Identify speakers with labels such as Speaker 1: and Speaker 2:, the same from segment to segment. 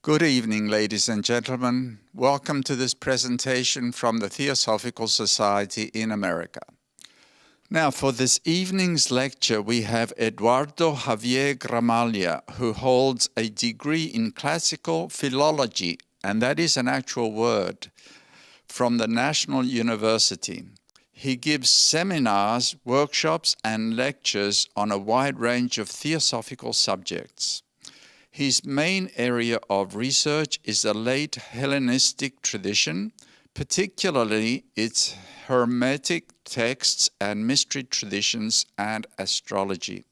Speaker 1: Good evening, ladies and gentlemen. Welcome to this presentation from the Theosophical Society in America. Now, for this evening's lecture, we have Eduardo Javier Gramaglia, who holds a degree in classical philology, and that is an actual word, from the National University. He gives seminars, workshops, and lectures on a wide range of theosophical subjects. His main area of research is the late Hellenistic tradition, particularly its Hermetic texts and mystery traditions and astrology.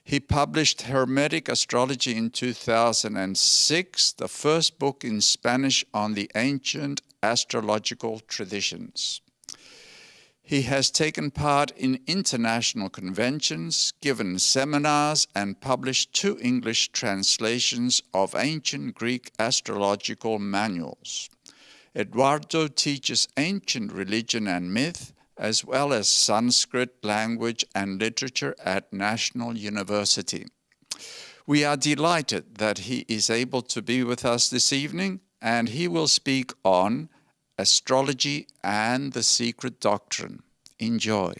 Speaker 1: He published Hermetic Astrology in 2006, the first book in Spanish on the ancient astrological traditions. He has taken part in international conventions, given seminars, and published 2 English translations of ancient Greek astrological manuals. Eduardo teaches ancient religion and myth, as well as Sanskrit language and literature at National University. We are delighted that he is able to be with us this evening, and he will speak on Astrology and the Secret Doctrine. Enjoy.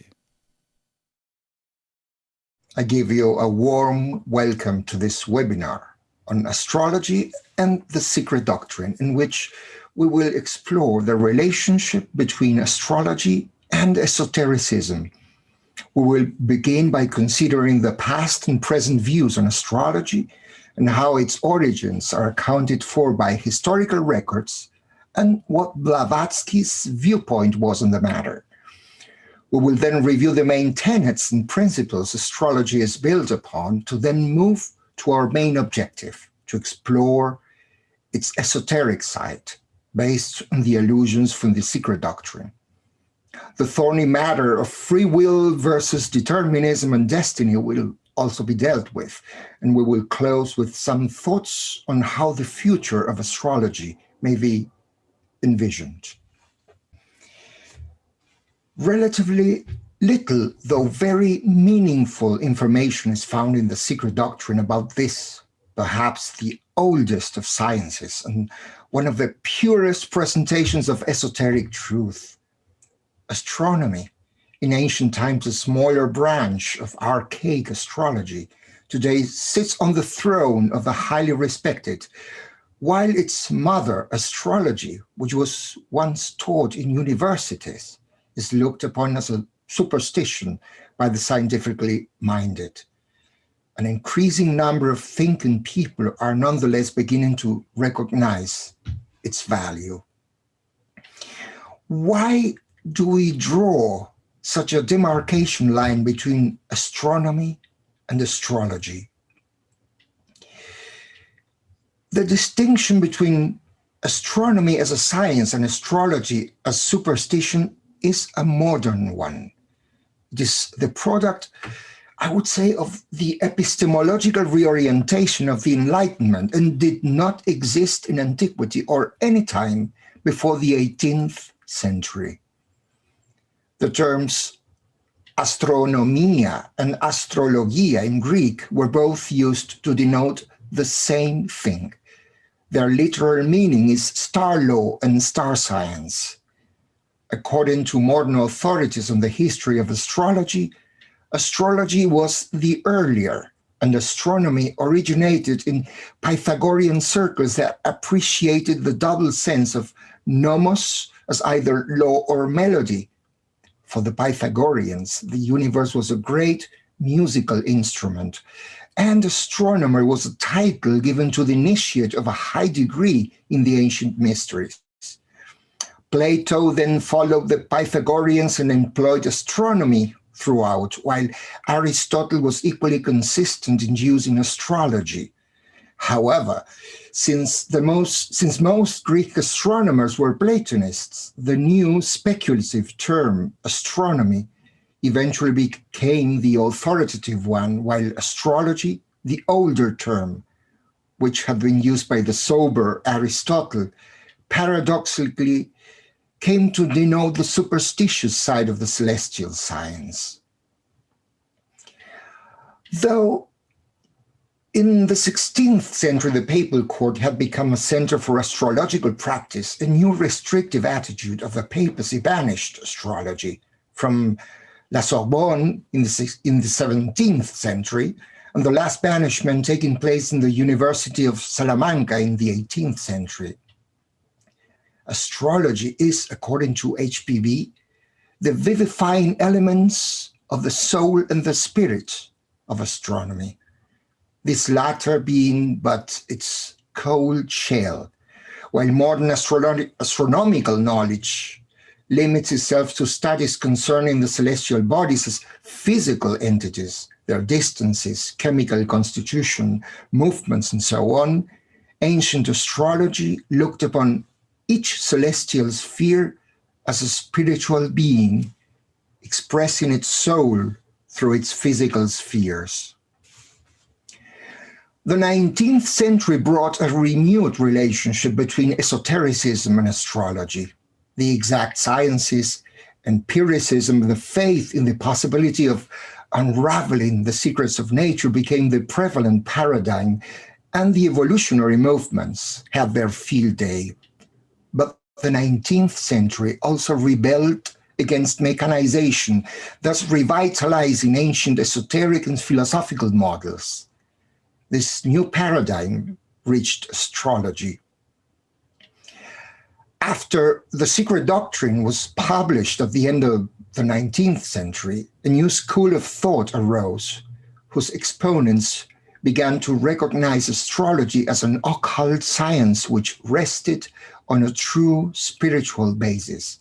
Speaker 2: I give you a warm welcome to this webinar on astrology and the secret doctrine, in which we will explore the relationship between astrology and esotericism. We will begin by considering the past and present views on astrology and how its origins are accounted for by historical records, and what Blavatsky's viewpoint was on the matter. We will then review the main tenets and principles astrology is built upon, to then move to our main objective, to explore its esoteric side, based on the allusions from the secret doctrine. The thorny matter of free will versus determinism and destiny will also be dealt with, and we will close with some thoughts on how the future of astrology may be envisioned. Relatively little, though very meaningful, information is found in the secret doctrine about this, perhaps the oldest of sciences and one of the purest presentations of esoteric truth. Astronomy, in ancient times a smaller branch of archaic astrology, today sits on the throne of the highly respected, while its mother, astrology, which was once taught in universities, is looked upon as a superstition by the scientifically minded. An increasing number of thinking people are nonetheless beginning to recognize its value. Why do we draw such a demarcation line between astronomy and astrology? The distinction between astronomy as a science and astrology as superstition is a modern one. It is the product, I would say, of the epistemological reorientation of the Enlightenment, and did not exist in antiquity or any time before the 18th century. The terms Astronomia and Astrologia in Greek were both used to denote the same thing. Their literal meaning is star law and star science. According to modern authorities on the history of astrology, astrology was the earlier, and astronomy originated in Pythagorean circles that appreciated the double sense of nomos as either law or melody. For the Pythagoreans, the universe was a great musical instrument, and astronomer was a title given to the initiate of a high degree in the ancient mysteries. Plato then followed the Pythagoreans and employed astronomy throughout, while Aristotle was equally consistent in using astrology. However, since most Greek astronomers were Platonists, the new speculative term, astronomy, eventually became the authoritative one, while astrology, the older term, which had been used by the sober Aristotle, paradoxically came to denote the superstitious side of the celestial science. Though In the 16th century, the papal court had become a center for astrological practice. A new restrictive attitude of the papacy banished astrology from La Sorbonne in the 17th century, and the last banishment taking place in the University of Salamanca in the 18th century. Astrology is, according to HPV, the vivifying elements of the soul and the spirit of astronomy, this latter being but its cold shell, while modern astronomical knowledge limits itself to studies concerning the celestial bodies as physical entities, their distances, chemical constitution, movements, and so on. Ancient astrology looked upon each celestial sphere as a spiritual being, expressing its soul through its physical spheres. The 19th century brought a renewed relationship between esotericism and astrology. The exact sciences, empiricism, the faith in the possibility of unraveling the secrets of nature became the prevalent paradigm, and the evolutionary movements had their field day. But the 19th century also rebelled against mechanization, thus revitalizing ancient esoteric and philosophical models. This new paradigm reached astrology. After The Secret Doctrine was published at the end of the 19th century, a new school of thought arose, whose exponents began to recognize astrology as an occult science which rested on a true spiritual basis.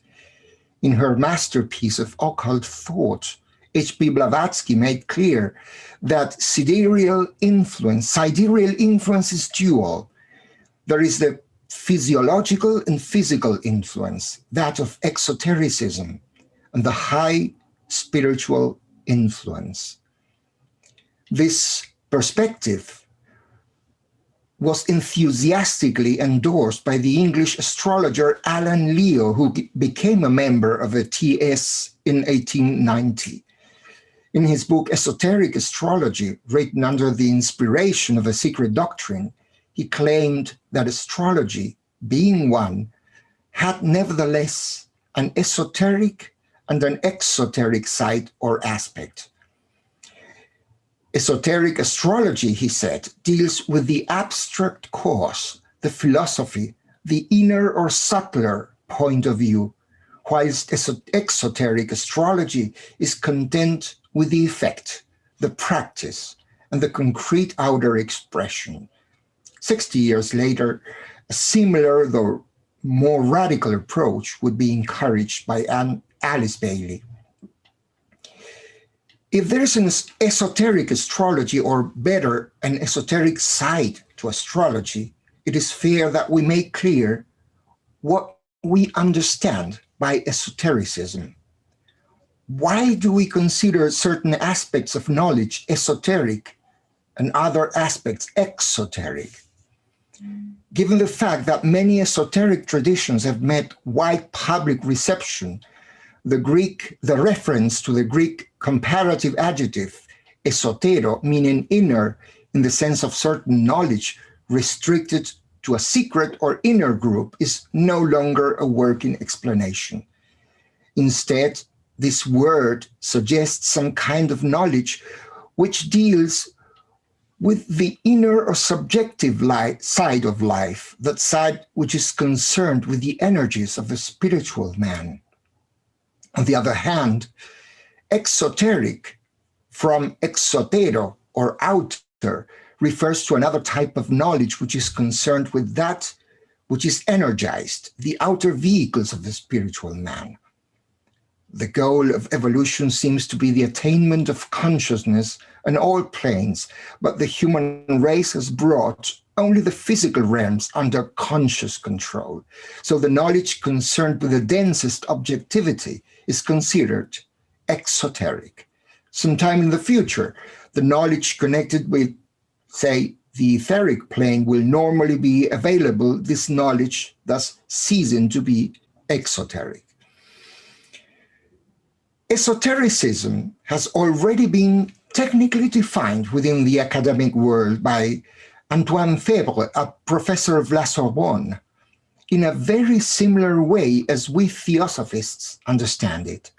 Speaker 2: In her masterpiece of occult thought, H.P. Blavatsky made clear that sidereal influence is dual. There is the physiological and physical influence, that of exotericism, and the high spiritual influence. This perspective was enthusiastically endorsed by the English astrologer Alan Leo, who became a member of the TS in 1890. In his book Esoteric Astrology, written under the inspiration of The Secret Doctrine, he claimed that astrology, being one, had nevertheless an esoteric and an exoteric side or aspect. Esoteric astrology, he said, deals with the abstract cause, the philosophy, the inner or subtler point of view, whilst exoteric astrology is content with the effect, the practice, and the concrete outer expression. 60 years later, a similar, though more radical approach would be encouraged by Alice Bailey. If there's an esoteric astrology, or better, an esoteric side to astrology, it is fair that we make clear what we understand by esotericism. Why do we consider certain aspects of knowledge esoteric and other aspects exoteric? Given the fact that many esoteric traditions have met wide public reception, the reference to the Greek comparative adjective esotero, meaning inner, in the sense of certain knowledge restricted to a secret or inner group, is no longer a working explanation. Instead, this word suggests some kind of knowledge which deals with the inner or subjective side of life, that side which is concerned with the energies of the spiritual man. On the other hand, exoteric, from exotero or outer, refers to another type of knowledge which is concerned with that which is energized, the outer vehicles of the spiritual man. The goal of evolution seems to be the attainment of consciousness on all planes, but the human race has brought only the physical realms under conscious control. So the knowledge concerned with the densest objectivity is considered exoteric. Sometime in the future, the knowledge connected with, say, the etheric plane will normally be available, this knowledge thus ceasing to be exoteric. Esotericism has already been technically defined within the academic world by Antoine Fabre, a professor of La Sorbonne, in a very similar way as we theosophists understand it.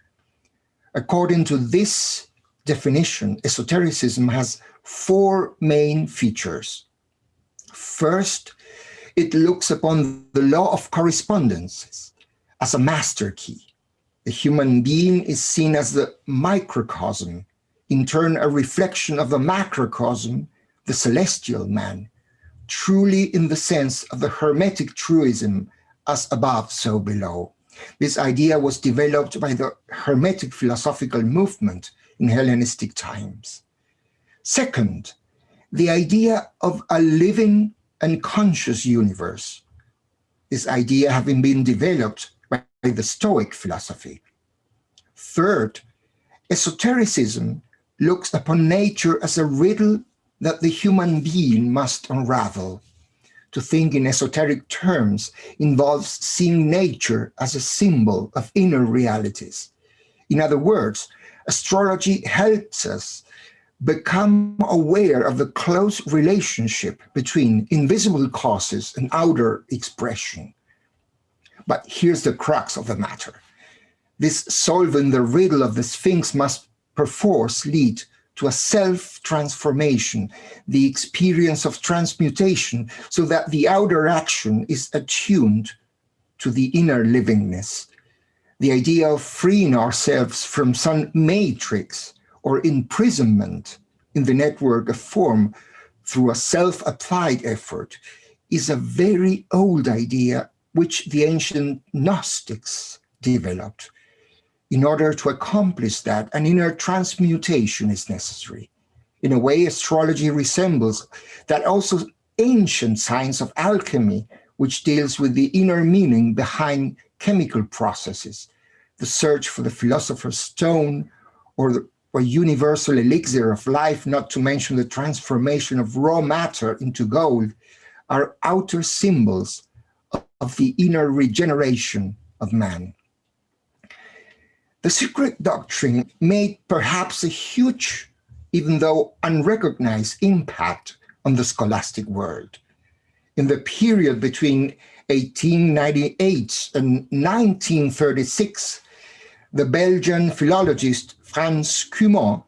Speaker 2: According to this definition, esotericism has four main features. First, it looks upon the law of correspondences as a master key. The human being is seen as the microcosm, in turn a reflection of the macrocosm, the celestial man, truly in the sense of the Hermetic truism, as above, so below. This idea was developed by the Hermetic philosophical movement in Hellenistic times. Second, the idea of a living and conscious universe. This idea having been developed by the Stoic philosophy. Third, esotericism looks upon nature as a riddle that the human being must unravel. To think in esoteric terms involves seeing nature as a symbol of inner realities. In other words, astrology helps us become aware of the close relationship between invisible causes and outer expression. But here's the crux of the matter. This solving the riddle of the Sphinx must perforce lead to a self-transformation, the experience of transmutation, so that the outer action is attuned to the inner livingness. The idea of freeing ourselves from some matrix or imprisonment in the network of form through a self-applied effort is a very old idea which the ancient Gnostics developed. In order to accomplish that, an inner transmutation is necessary. In a way, astrology resembles that also ancient science of alchemy, which deals with the inner meaning behind chemical processes, the search for the philosopher's stone or the universal elixir of life, not to mention the transformation of raw matter into gold, are outer symbols of the inner regeneration of man. The secret doctrine made perhaps a huge, even though unrecognized, impact on the scholastic world. In the period between 1898 and 1936, the Belgian philologist Frans Cumonn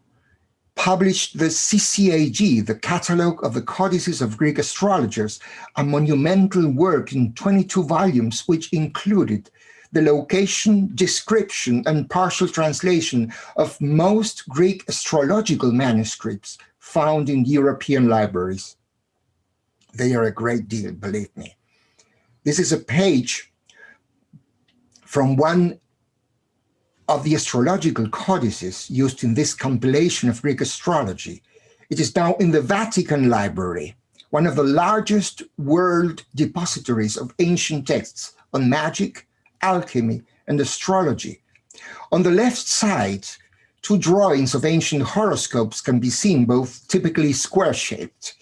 Speaker 2: published the CCAG, the Catalogue of the Codices of Greek Astrologers, a monumental work in 22 volumes, which included the location, description, and partial translation of most Greek astrological manuscripts found in European libraries. They are a great deal, believe me. This is a page from one of the astrological codices used in this compilation of Greek astrology. It is now in the Vatican Library, one of the largest world depositories of ancient texts on magic, alchemy, and astrology. On the left side, two drawings of ancient horoscopes can be seen, both typically square-shaped.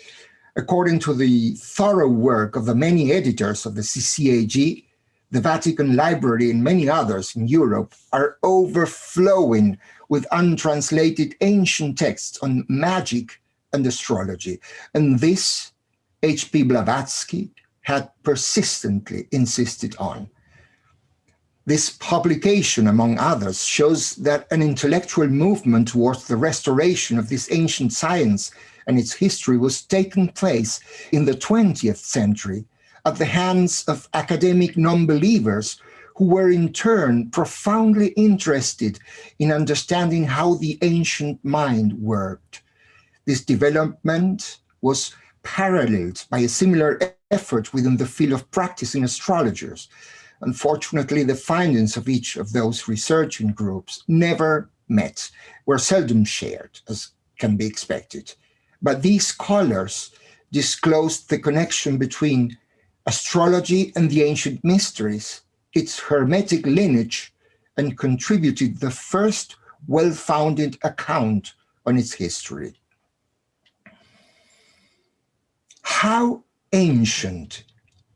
Speaker 2: According to the thorough work of the many editors of the CCAG, the Vatican Library and many others in Europe are overflowing with untranslated ancient texts on magic and astrology. And this H.P. Blavatsky had persistently insisted on. This publication, among others, shows that an intellectual movement towards the restoration of this ancient science and its history was taking place in the 20th century at the hands of academic non-believers who were in turn profoundly interested in understanding how the ancient mind worked. This development was paralleled by a similar effort within the field of practicing astrologers. Unfortunately, the findings of each of those researching groups never met, were seldom shared, as can be expected. But these scholars disclosed the connection between astrology and the ancient mysteries, its Hermetic lineage, and contributed the first well-founded account on its history. How ancient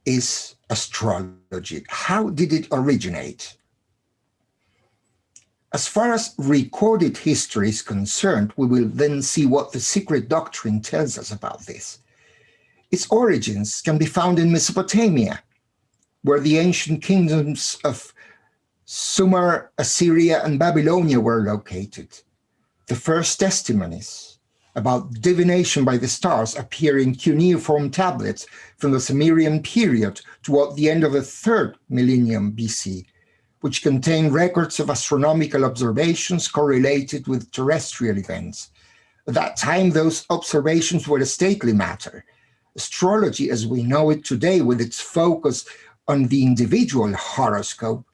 Speaker 2: is astrology? How did it originate? As far as recorded history is concerned, we will then see what the secret doctrine tells us about this. Its origins can be found in Mesopotamia, where the ancient kingdoms of Sumer, Assyria, and Babylonia were located. The first testimonies about divination by the stars appear in cuneiform tablets from the Sumerian period toward the end of the 3rd millennium BC, which contain records of astronomical observations correlated with terrestrial events. At that time, those observations were a stately matter. Astrology, as we know it today, with its focus on the individual horoscope,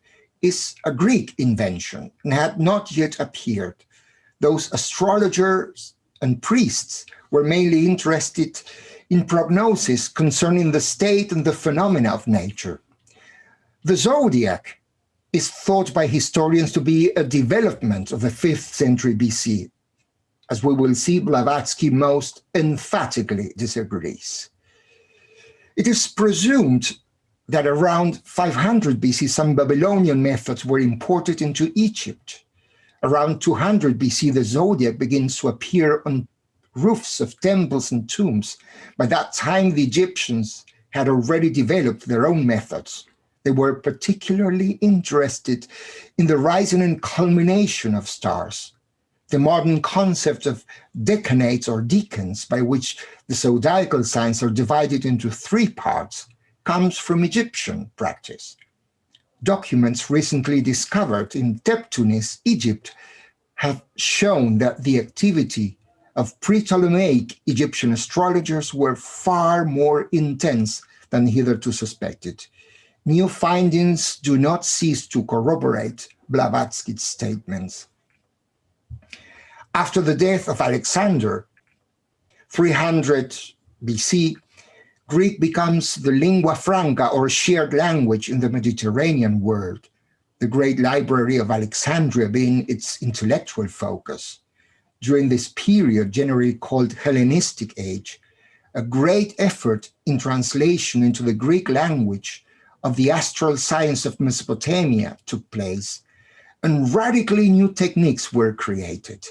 Speaker 2: is a Greek invention and had not yet appeared. Those astrologers and priests were mainly interested in prognosis concerning the state and the phenomena of nature. The Zodiac is thought by historians to be a development of the 5th century BC. As we will see, Blavatsky most emphatically disagrees. It is presumed that around 500 BC, some Babylonian methods were imported into Egypt. Around 200 BC, the zodiac begins to appear on roofs of temples and tombs. By that time, the Egyptians had already developed their own methods. They were particularly interested in the rising and culmination of stars. The modern concept of decanates or decans, by which the zodiacal signs are divided into 3 parts, comes from Egyptian practice. Documents recently discovered in Tebtunis, Egypt, have shown that the activity of pre-Ptolemaic Egyptian astrologers were far more intense than hitherto suspected. New findings do not cease to corroborate Blavatsky's statements. After the death of Alexander, 300 BC, Greek becomes the lingua franca, or shared language, in the Mediterranean world, the great library of Alexandria being its intellectual focus. During this period, generally called Hellenistic Age, a great effort in translation into the Greek language of the astral science of Mesopotamia took place, and radically new techniques were created.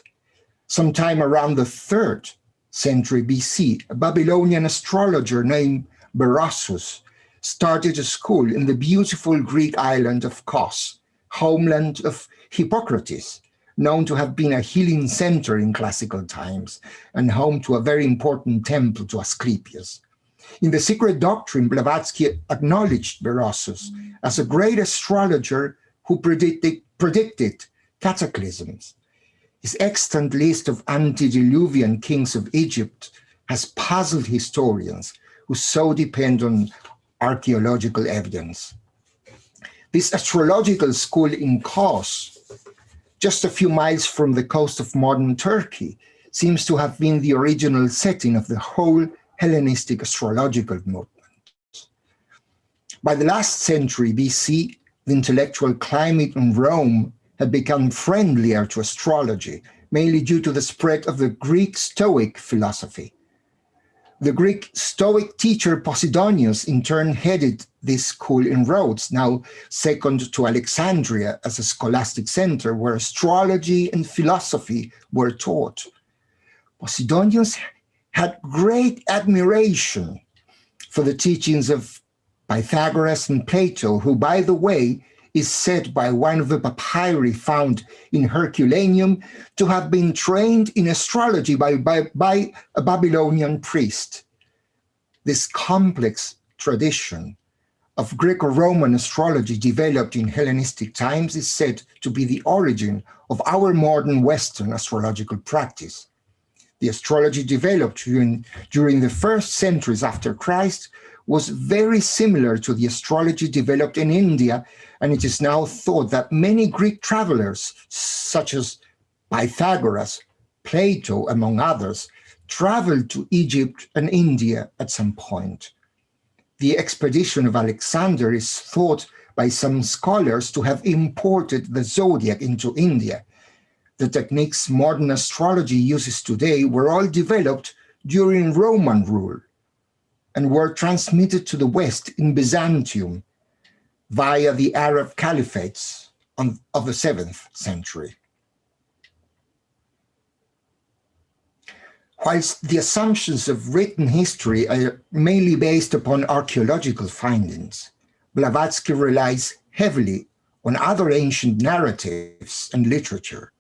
Speaker 2: Sometime around the 3rd century BC, a Babylonian astrologer named Berossus started a school in the beautiful Greek island of Kos, homeland of Hippocrates, known to have been a healing center in classical times and home to a very important temple to Asclepius. In the Secret Doctrine, Blavatsky acknowledged Berossus as a great astrologer who predicted cataclysms. His extant list of antediluvian kings of Egypt has puzzled historians who so depend on archaeological evidence. This astrological school in Kos, just a few miles from the coast of modern Turkey, seems to have been the original setting of the whole Hellenistic astrological movement. By the last century BC, the intellectual climate in Rome had become friendlier to astrology, mainly due to the spread of the Greek Stoic philosophy. The Greek Stoic teacher Posidonius in turn headed this school in Rhodes, now second to Alexandria as a scholastic center where astrology and philosophy were taught. Posidonius had great admiration for the teachings of Pythagoras and Plato, who, by the way, is said by one of the papyri found in Herculaneum to have been trained in astrology by a Babylonian priest. This complex tradition of Greco-Roman astrology developed in Hellenistic times is said to be the origin of our modern Western astrological practice. The astrology developed during the first centuries after Christ was very similar to the astrology developed in India, and it is now thought that many Greek travelers, such as Pythagoras, Plato, among others, traveled to Egypt and India at some point. The expedition of Alexander is thought by some scholars to have imported the zodiac into India. The techniques modern astrology uses today were all developed during Roman rule and were transmitted to the West in Byzantium via the Arab caliphates of the 7th century. Whilst the assumptions of written history are mainly based upon archaeological findings, Blavatsky relies heavily on other ancient narratives and literature.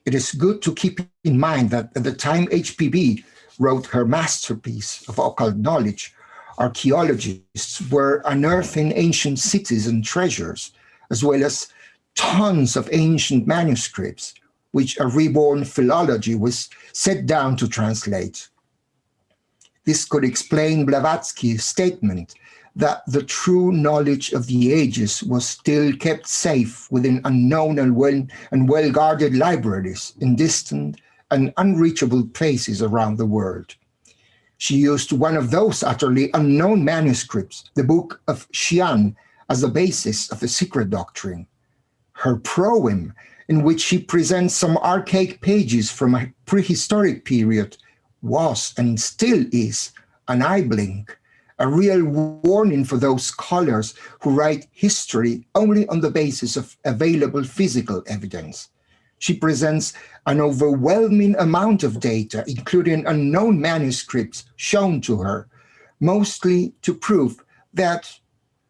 Speaker 2: It is good to keep in mind that at the time HPB wrote her masterpiece of occult knowledge, archaeologists were unearthing ancient cities and treasures, as well as tons of ancient manuscripts, which a reborn philology was set down to translate. This could explain Blavatsky's statement that the true knowledge of the ages was still kept safe within unknown and well-guarded libraries in distant and unreachable places around the world. She used one of those utterly unknown manuscripts, the Book of Xi'an, as the basis of the secret doctrine. Her proem, in which she presents some archaic pages from a prehistoric period, was and still is an eye blink, a real warning for those scholars who write history only on the basis of available physical evidence. She presents an overwhelming amount of data, including unknown manuscripts shown to her, mostly to prove that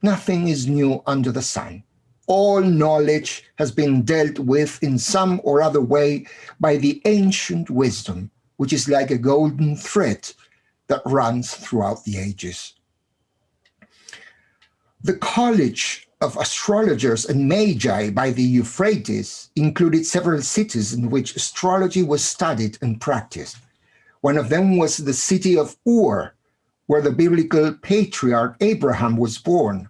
Speaker 2: nothing is new under the sun. All knowledge has been dealt with in some or other way by the ancient wisdom, which is like a golden thread that runs throughout the ages. The College of Astrologers and Magi by the Euphrates included several cities in which astrology was studied and practiced. One of them was the city of Ur, where the biblical patriarch Abraham was born.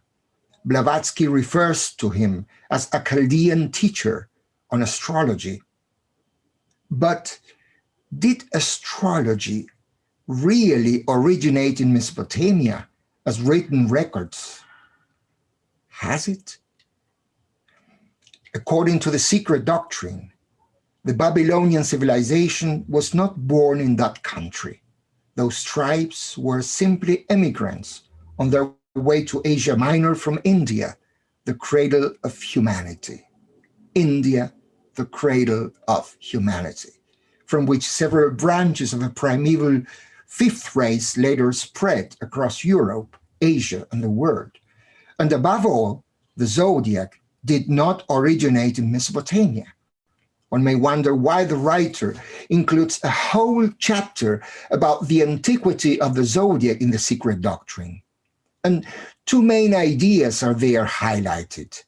Speaker 2: Blavatsky refers to him as a Chaldean teacher on astrology. But did astrology really originate in Mesopotamia as written records? Has it? According to the secret doctrine, the Babylonian civilization was not born in that country. Those tribes were simply immigrants on their way to Asia Minor from India, the cradle of humanity. India, the cradle of humanity, from which several branches of a primeval fifth race later spread across Europe, Asia, and the world. And above all, the Zodiac did not originate in Mesopotamia. One may wonder why the writer includes a whole chapter about the antiquity of the Zodiac in the secret doctrine. And two main ideas are there highlighted.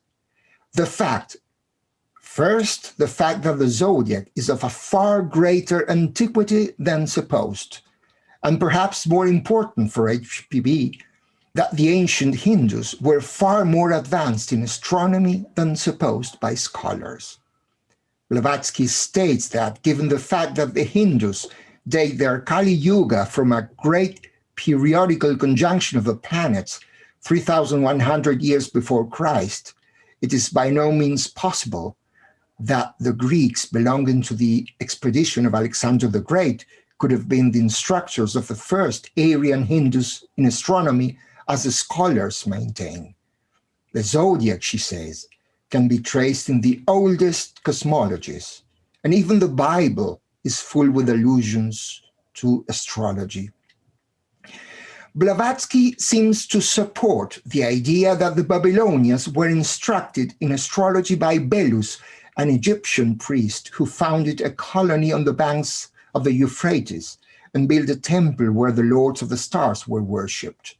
Speaker 2: First, the fact that the Zodiac is of a far greater antiquity than supposed, and perhaps more important for HPB, that the ancient Hindus were far more advanced in astronomy than supposed by scholars. Blavatsky states that given the fact that the Hindus date their Kali Yuga from a great periodical conjunction of the planets 3,100 years before Christ, it is by no means possible that the Greeks belonging to the expedition of Alexander the Great could have been the instructors of the first Aryan Hindus in astronomy, as the scholars maintain. The Zodiac, she says, can be traced in the oldest cosmologies, and even the Bible is full with allusions to astrology. Blavatsky seems to support the idea that the Babylonians were instructed in astrology by Belus, an Egyptian priest who founded a colony on the banks of the Euphrates and built a temple where the lords of the stars were worshipped.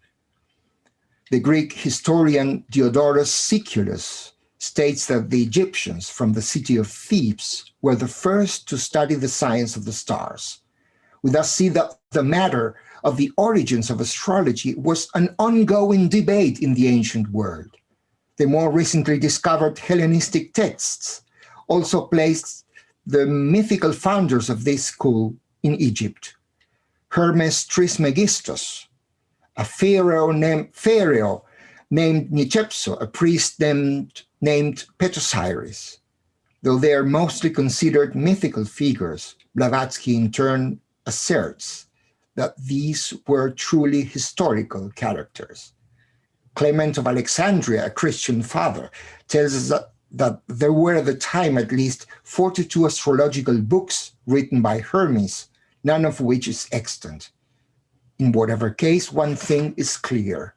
Speaker 2: The Greek historian Diodorus Siculus states that the Egyptians from the city of Thebes were the first to study the science of the stars. We thus see that the matter of the origins of astrology was an ongoing debate in the ancient world. The more recently discovered Hellenistic texts also placed the mythical founders of this school in Egypt. Hermes Trismegistus, a pharaoh named Nicepso, a priest named Petosiris. Though they are mostly considered mythical figures, Blavatsky in turn asserts that these were truly historical characters. Clement of Alexandria, a Christian father, tells us that there were at the time at least 42 astrological books written by Hermes, none of which is extant. In whatever case, one thing is clear.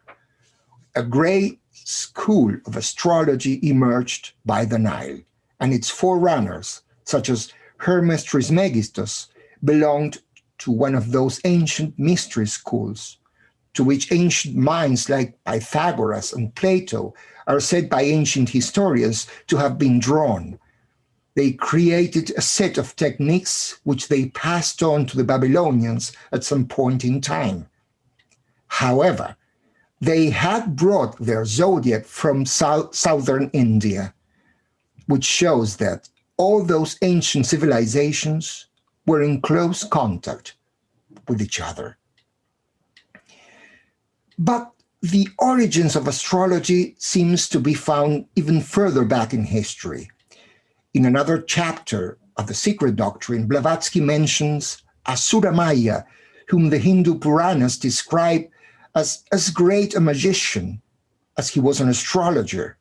Speaker 2: A great school of astrology emerged by the Nile, and its forerunners, such as Hermes Trismegistus, belonged to one of those ancient mystery schools, to which ancient minds like Pythagoras and Plato are said by ancient historians to have been drawn. They created a set of techniques which they passed on to the Babylonians at some point in time. However, they had brought their zodiac from southern India, which shows that all those ancient civilizations were in close contact with each other. But the origins of astrology seems to be found even further back in history. In another chapter of the Secret Doctrine, Blavatsky mentions Asura Maya, whom the Hindu Puranas describe as great a magician as he was an astrologer.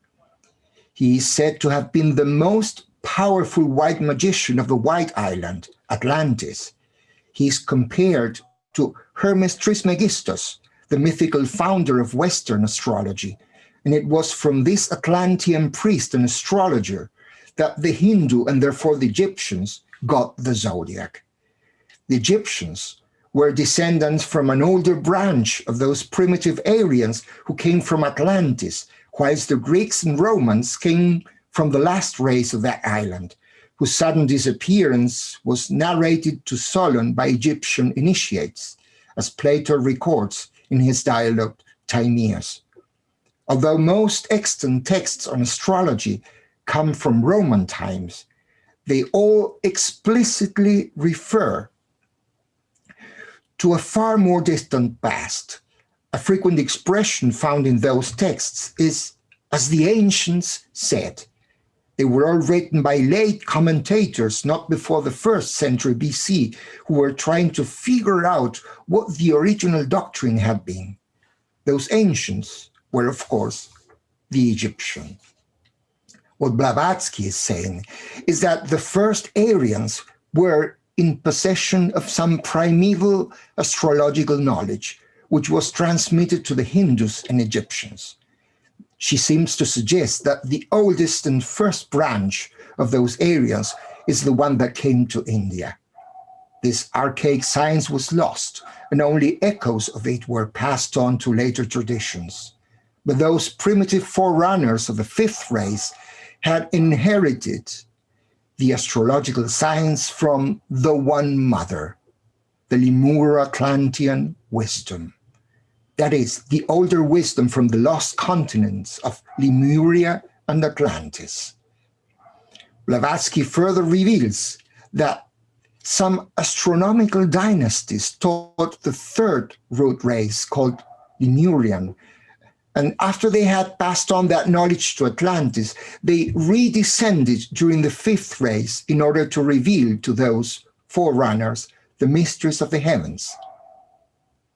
Speaker 2: He is said to have been the most powerful white magician of the White Island, Atlantis. He is compared to Hermes Trismegistus, the mythical founder of Western astrology, and it was from this Atlantean priest and astrologer that the Hindu, and therefore the Egyptians, got the zodiac. The Egyptians were descendants from an older branch of those primitive Aryans who came from Atlantis, whilst the Greeks and Romans came from the last race of that island, whose sudden disappearance was narrated to Solon by Egyptian initiates, as Plato records in his dialogue Timaeus. Although most extant texts on astrology come from Roman times, they all explicitly refer to a far more distant past. A frequent expression found in those texts is, as the ancients said. They were all written by late commentators, not before the 1st century BC, who were trying to figure out what the original doctrine had been. Those ancients were, of course, the Egyptians. What Blavatsky is saying is that the first Aryans were in possession of some primeval astrological knowledge, which was transmitted to the Hindus and Egyptians. She seems to suggest that the oldest and first branch of those Aryans is the one that came to India. This archaic science was lost, and only echoes of it were passed on to later traditions. But those primitive forerunners of the 5th race had inherited the astrological science from the One Mother, the Lemuro-Atlantean wisdom. That is, the older wisdom from the lost continents of Lemuria and Atlantis. Blavatsky further reveals that some astronomical dynasties taught the 3rd root race called Lemurian, and after they had passed on that knowledge to Atlantis, they redescended during the 5th race in order to reveal to those forerunners the mysteries of the heavens.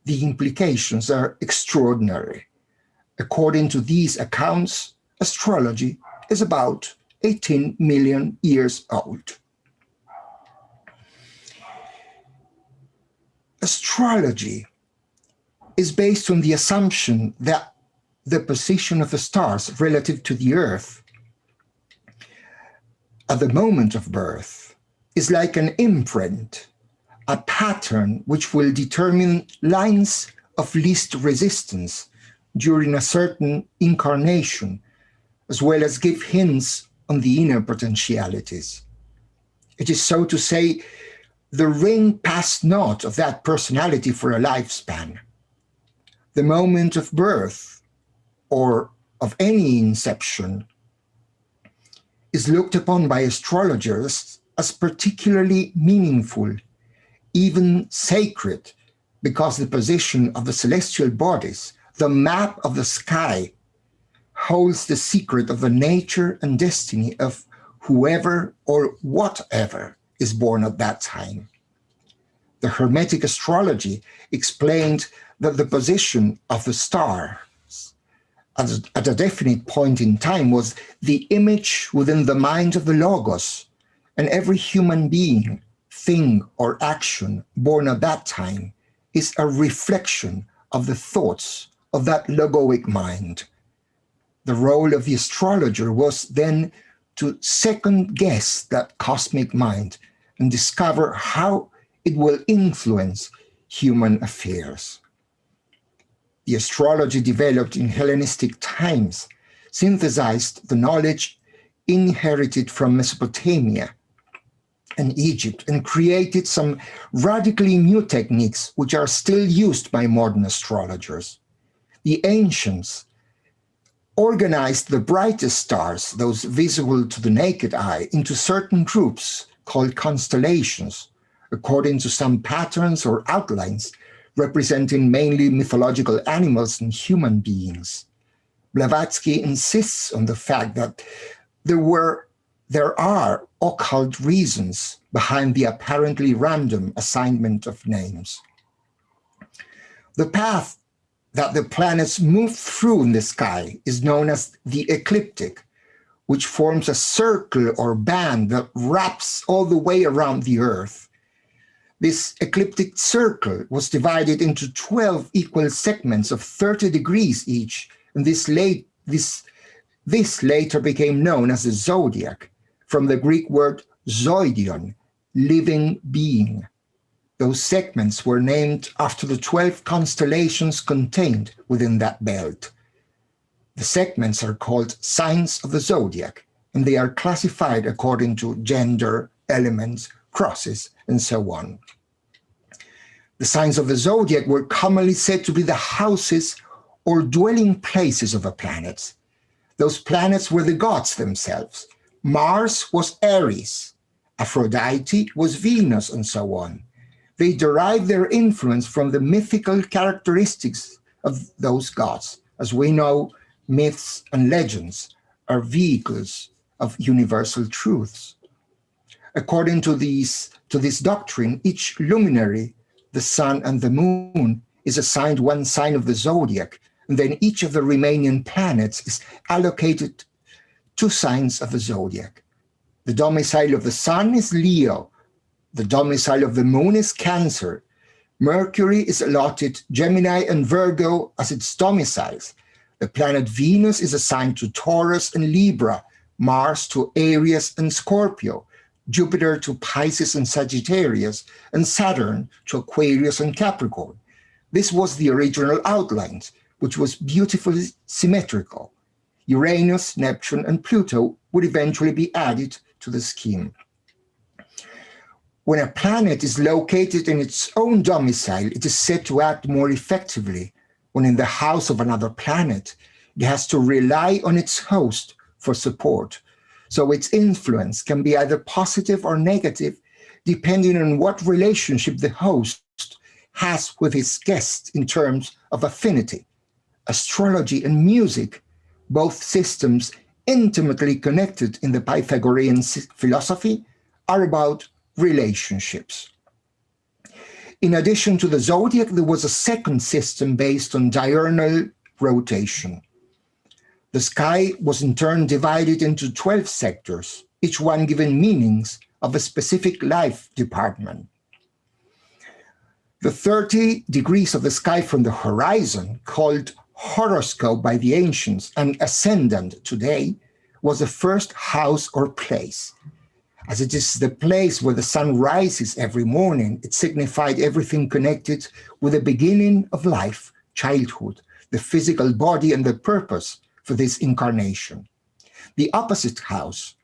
Speaker 2: The implications are extraordinary. According to these accounts, astrology is about 18 million years old. Astrology is based on the assumption that the position of the stars relative to the Earth at the moment of birth is like an imprint, a pattern which will determine lines of least resistance during a certain incarnation, as well as give hints on the inner potentialities. It is, so to say, the ring pass not of that personality for a lifespan. The moment of birth, or of any inception, is looked upon by astrologers as particularly meaningful, even sacred, because the position of the celestial bodies, the map of the sky, holds the secret of the nature and destiny of whoever or whatever is born at that time. The Hermetic astrology explained that the position of the star at a definite point in time was the image within the mind of the Logos, and every human being thing or action born at that time is a reflection of the thoughts of that logoic mind. The role of the astrologer was then to second guess that cosmic mind and discover how it will influence human affairs. The astrology developed in Hellenistic times synthesized the knowledge inherited from Mesopotamia and Egypt and created some radically new techniques which are still used by modern astrologers. The ancients organized the brightest stars, those visible to the naked eye, into certain groups called constellations, according to some patterns or outlines representing mainly mythological animals and human beings. Blavatsky insists on the fact that there are occult reasons behind the apparently random assignment of names. The path that the planets move through in the sky is known as the ecliptic, which forms a circle or band that wraps all the way around the Earth. This ecliptic circle was divided into 12 equal segments of 30 degrees each, and this later became known as the Zodiac, from the Greek word zoidion, living being. Those segments were named after the 12 constellations contained within that belt. The segments are called signs of the zodiac, and they are classified according to gender, elements, crosses, and so on. The signs of the zodiac were commonly said to be the houses or dwelling places of the planets. Those planets were the gods themselves. Mars was Aries, Aphrodite was Venus, and so on. They derived their influence from the mythical characteristics of those gods. As we know, myths and legends are vehicles of universal truths. According to this doctrine, each luminary, the sun and the moon, is assigned one sign of the zodiac, and then each of the remaining planets is allocated 2 signs of the zodiac. The domicile of the sun is Leo. The domicile of the moon is Cancer. Mercury is allotted Gemini and Virgo as its domiciles. The planet Venus is assigned to Taurus and Libra, Mars to Aries and Scorpio, Jupiter to Pisces and Sagittarius, and Saturn to Aquarius and Capricorn. This was the original outline, which was beautifully symmetrical. Uranus, Neptune, and Pluto would eventually be added to the scheme. When a planet is located in its own domicile, it is said to act more effectively. When in the house of another planet, it has to rely on its host for support. So its influence can be either positive or negative, depending on what relationship the host has with his guest in terms of affinity. Astrology and music, both systems intimately connected in the Pythagorean philosophy, are about relationships. In addition to the zodiac, there was a second system based on diurnal rotation. The sky was in turn divided into 12 sectors, each one given meanings of a specific life department. The 30 degrees of the sky from the horizon, called horoscope by the ancients and ascendant today, was the first house or place. As it is the place where the sun rises every morning, it signified everything connected with the beginning of life, childhood, the physical body, and the purpose for this incarnation. The opposite house,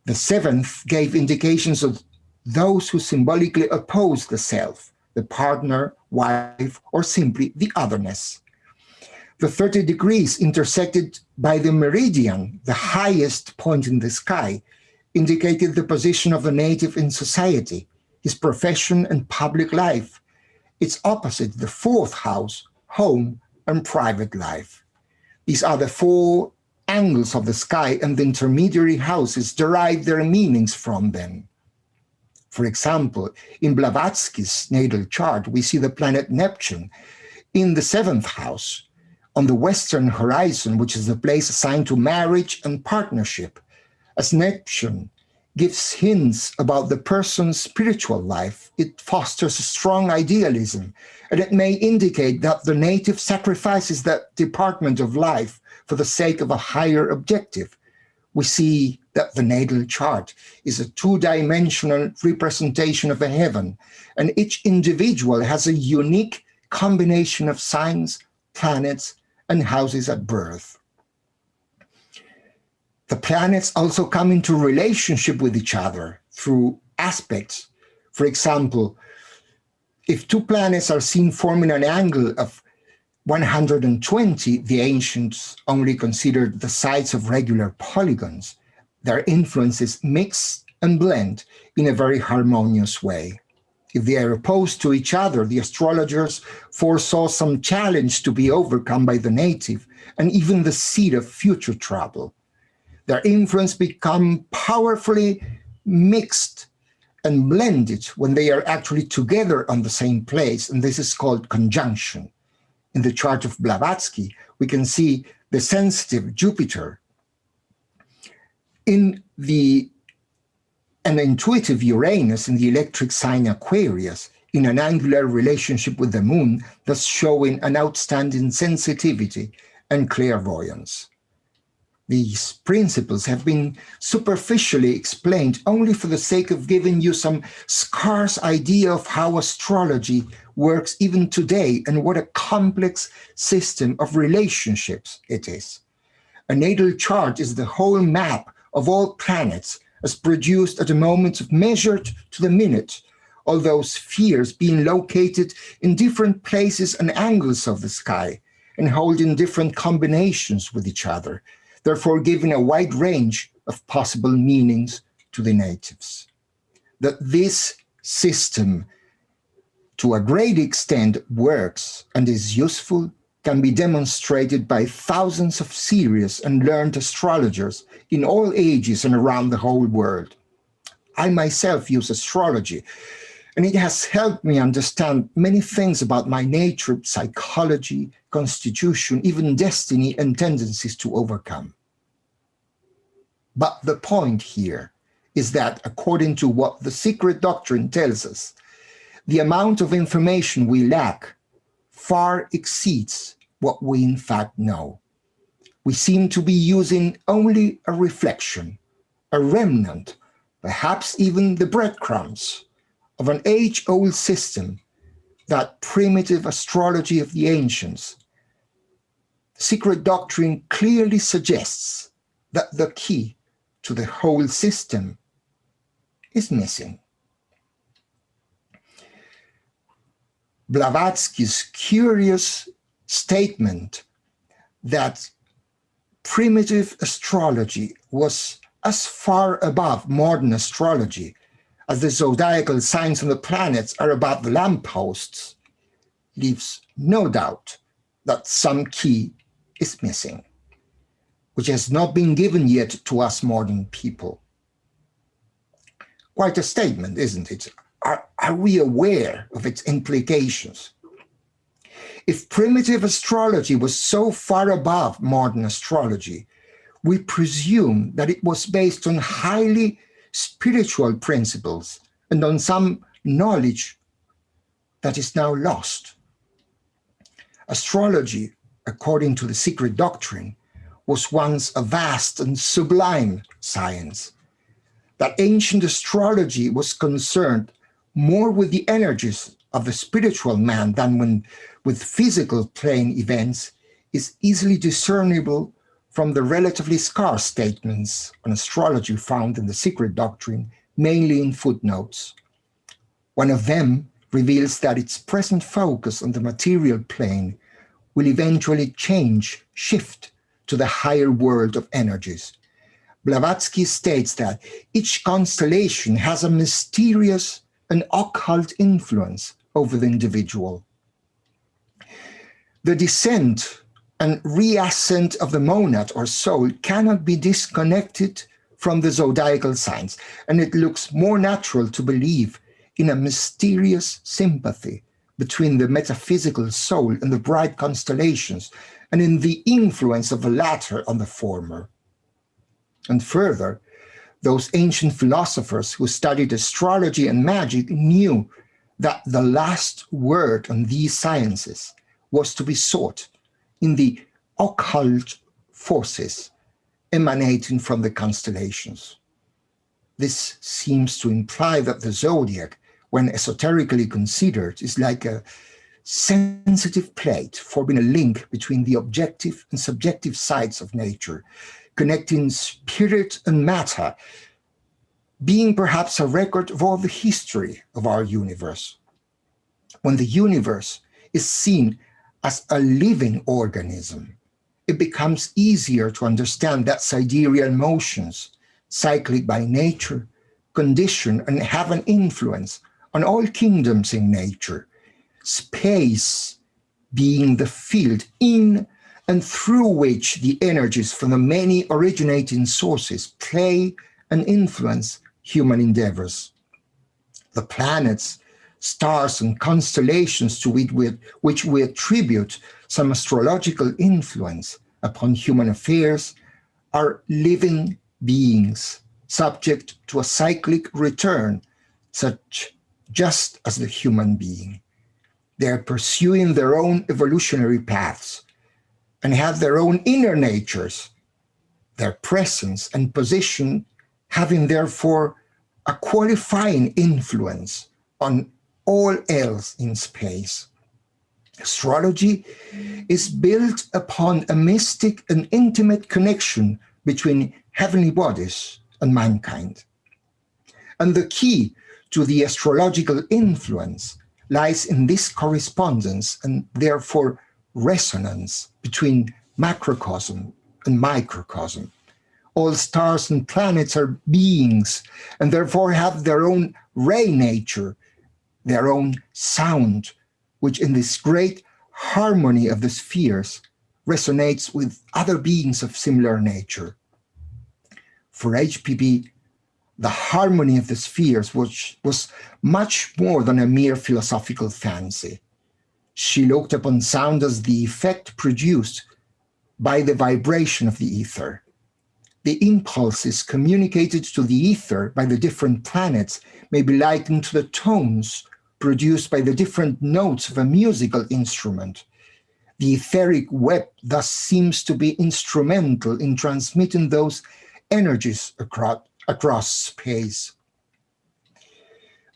Speaker 2: the 7th, gave indications of those who symbolically oppose the self, the partner, wife, or simply the otherness. The 30 degrees intersected by the meridian, the highest point in the sky, indicated the position of the native in society, his profession and public life. Its opposite, the 4th house, home and private life. These are the 4 angles of the sky, and the intermediary houses derive their meanings from them. For example, in Blavatsky's natal chart, we see the planet Neptune in the 7th house, on the western horizon, which is the place assigned to marriage and partnership, as Neptune gives hints about the person's spiritual life. It fosters a strong idealism, and it may indicate that the native sacrifices that department of life for the sake of a higher objective. We see that the natal chart is a two-dimensional representation of a heaven, and each individual has a unique combination of signs, planets, and houses at birth. The planets also come into relationship with each other through aspects. For example, if two planets are seen forming an angle of 120, the ancients only considered the sides of regular polygons. Their influences mix and blend in a very harmonious way. If they are opposed to each other, the astrologers foresaw some challenge to be overcome by the native and even the seed of future trouble. Their influence become powerfully mixed and blended when they are actually together on the same place, and this is called conjunction. In the chart of Blavatsky, we can see the sensitive Jupiter in an intuitive Uranus in the electric sign Aquarius in an angular relationship with the moon, thus showing an outstanding sensitivity and clairvoyance. These principles have been superficially explained only for the sake of giving you some scarce idea of how astrology works even today and what a complex system of relationships it is. A natal chart is the whole map of all planets as produced at a moment of measured to the minute, all those spheres being located in different places and angles of the sky and holding different combinations with each other, therefore giving a wide range of possible meanings to the natives. That this system, to a great extent, works and is useful can be demonstrated by thousands of serious and learned astrologers in all ages and around the whole world. I myself use astrology, and it has helped me understand many things about my nature, psychology, constitution, even destiny and tendencies to overcome. But the point here is that according to what the secret doctrine tells us, the amount of information we lack far exceeds what we in fact know. We seem to be using only a reflection, a remnant, perhaps even the breadcrumbs of an age-old system, that primitive astrology of the ancients. The secret doctrine clearly suggests that the key to the whole system is missing. Blavatsky's curious statement that primitive astrology was as far above modern astrology as the zodiacal signs and the planets are above the lampposts leaves no doubt that some key is missing, which has not been given yet to us modern people. Quite a statement, isn't it? Are we aware of its implications? If primitive astrology was so far above modern astrology, we presume that it was based on highly spiritual principles and on some knowledge that is now lost. Astrology, according to the secret doctrine, was once a vast and sublime science. That ancient astrology was concerned more with the energies of the spiritual man than with physical plane events is easily discernible from the relatively scarce statements on astrology found in the secret doctrine, mainly in footnotes. One of them reveals that its present focus on the material plane will eventually shift to the higher world of energies. Blavatsky states that each constellation has a mysterious and occult influence over the individual. The descent and reascent of the monad or soul cannot be disconnected from the zodiacal signs, and it looks more natural to believe in a mysterious sympathy between the metaphysical soul and the bright constellations, and in the influence of the latter on the former. And further, those ancient philosophers who studied astrology and magic knew that the last word on these sciences was to be sought in the occult forces emanating from the constellations. This seems to imply that the zodiac, when esoterically considered, is like a sensitive plate forming a link between the objective and subjective sides of nature, connecting spirit and matter, being perhaps a record of all the history of our universe. When the universe is seen as a living organism, it becomes easier to understand that sidereal motions, cyclic by nature, condition and have an influence on all kingdoms in nature, space being the field in and through which the energies from the many originating sources play and influence human endeavors. The planets, stars, and constellations to which we attribute some astrological influence upon human affairs are living beings subject to a cyclic return, just as the human being. They are pursuing their own evolutionary paths and have their own inner natures, their presence and position having therefore a qualifying influence on all else in space. Astrology is built upon a mystic and intimate connection between heavenly bodies and mankind. And the key to the astrological influence lies in this correspondence and therefore resonance between macrocosm and microcosm. All stars and planets are beings and therefore have their own ray nature, their own sound, which in this great harmony of the spheres resonates with other beings of similar nature. For HPB, the harmony of the spheres was much more than a mere philosophical fancy. She looked upon sound as the effect produced by the vibration of the ether. The impulses communicated to the ether by the different planets may be likened to the tones produced by the different notes of a musical instrument. The etheric web thus seems to be instrumental in transmitting those energies across space.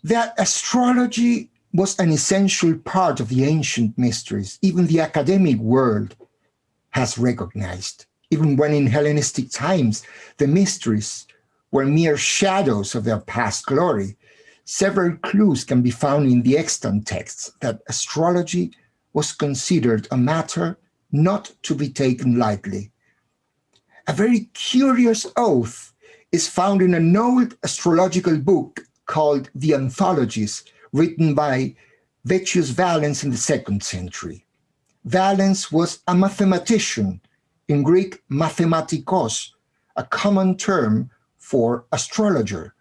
Speaker 2: That astrology was an essential part of the ancient mysteries, even the academic world has recognized. Even when in Hellenistic times the mysteries were mere shadows of their past glory, several clues can be found in the extant texts that astrology was considered a matter not to be taken lightly. A very curious oath is found in an old astrological book called The Anthologies, written by Vettius Valens in the 2nd century. Valens was a mathematician, in Greek mathematikos, a common term for astrologer.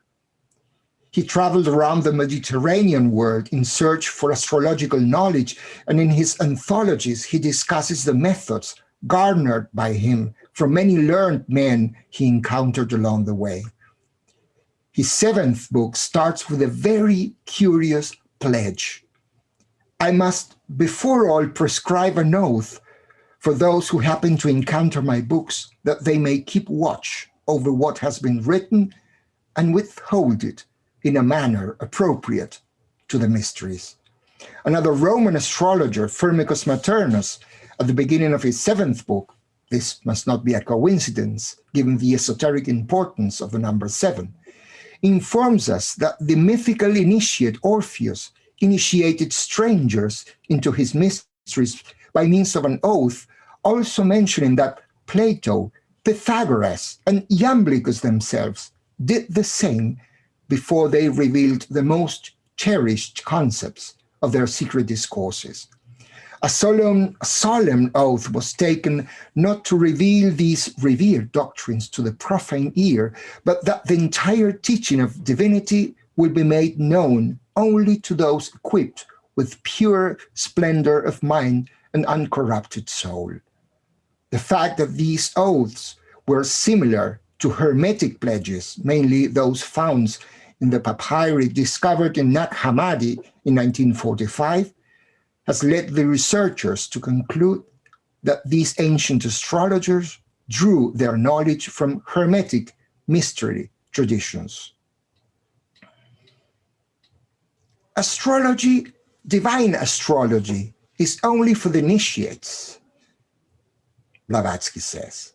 Speaker 2: He traveled around the Mediterranean world in search for astrological knowledge, and in his anthologies he discusses the methods garnered by him from many learned men he encountered along the way. His 7th book starts with a very curious pledge. I must before all prescribe an oath for those who happen to encounter my books, that they may keep watch over what has been written and withhold it in a manner appropriate to the mysteries. Another Roman astrologer, Firmicus Maternus, at the beginning of his 7th book, this must not be a coincidence given the esoteric importance of the number 7, informs us that the mythical initiate Orpheus initiated strangers into his mysteries by means of an oath, also mentioning that Plato, Pythagoras, and Iamblichus themselves did the same before they revealed the most cherished concepts of their secret discourses. A solemn oath was taken not to reveal these revered doctrines to the profane ear, but that the entire teaching of divinity will be made known only to those equipped with pure splendor of mind and uncorrupted soul. The fact that these oaths were similar to Hermetic pledges, mainly those found in the papyri discovered in Nag Hammadi in 1945, has led the researchers to conclude that these ancient astrologers drew their knowledge from Hermetic mystery traditions. Astrology, divine astrology, is only for the initiates, Blavatsky says.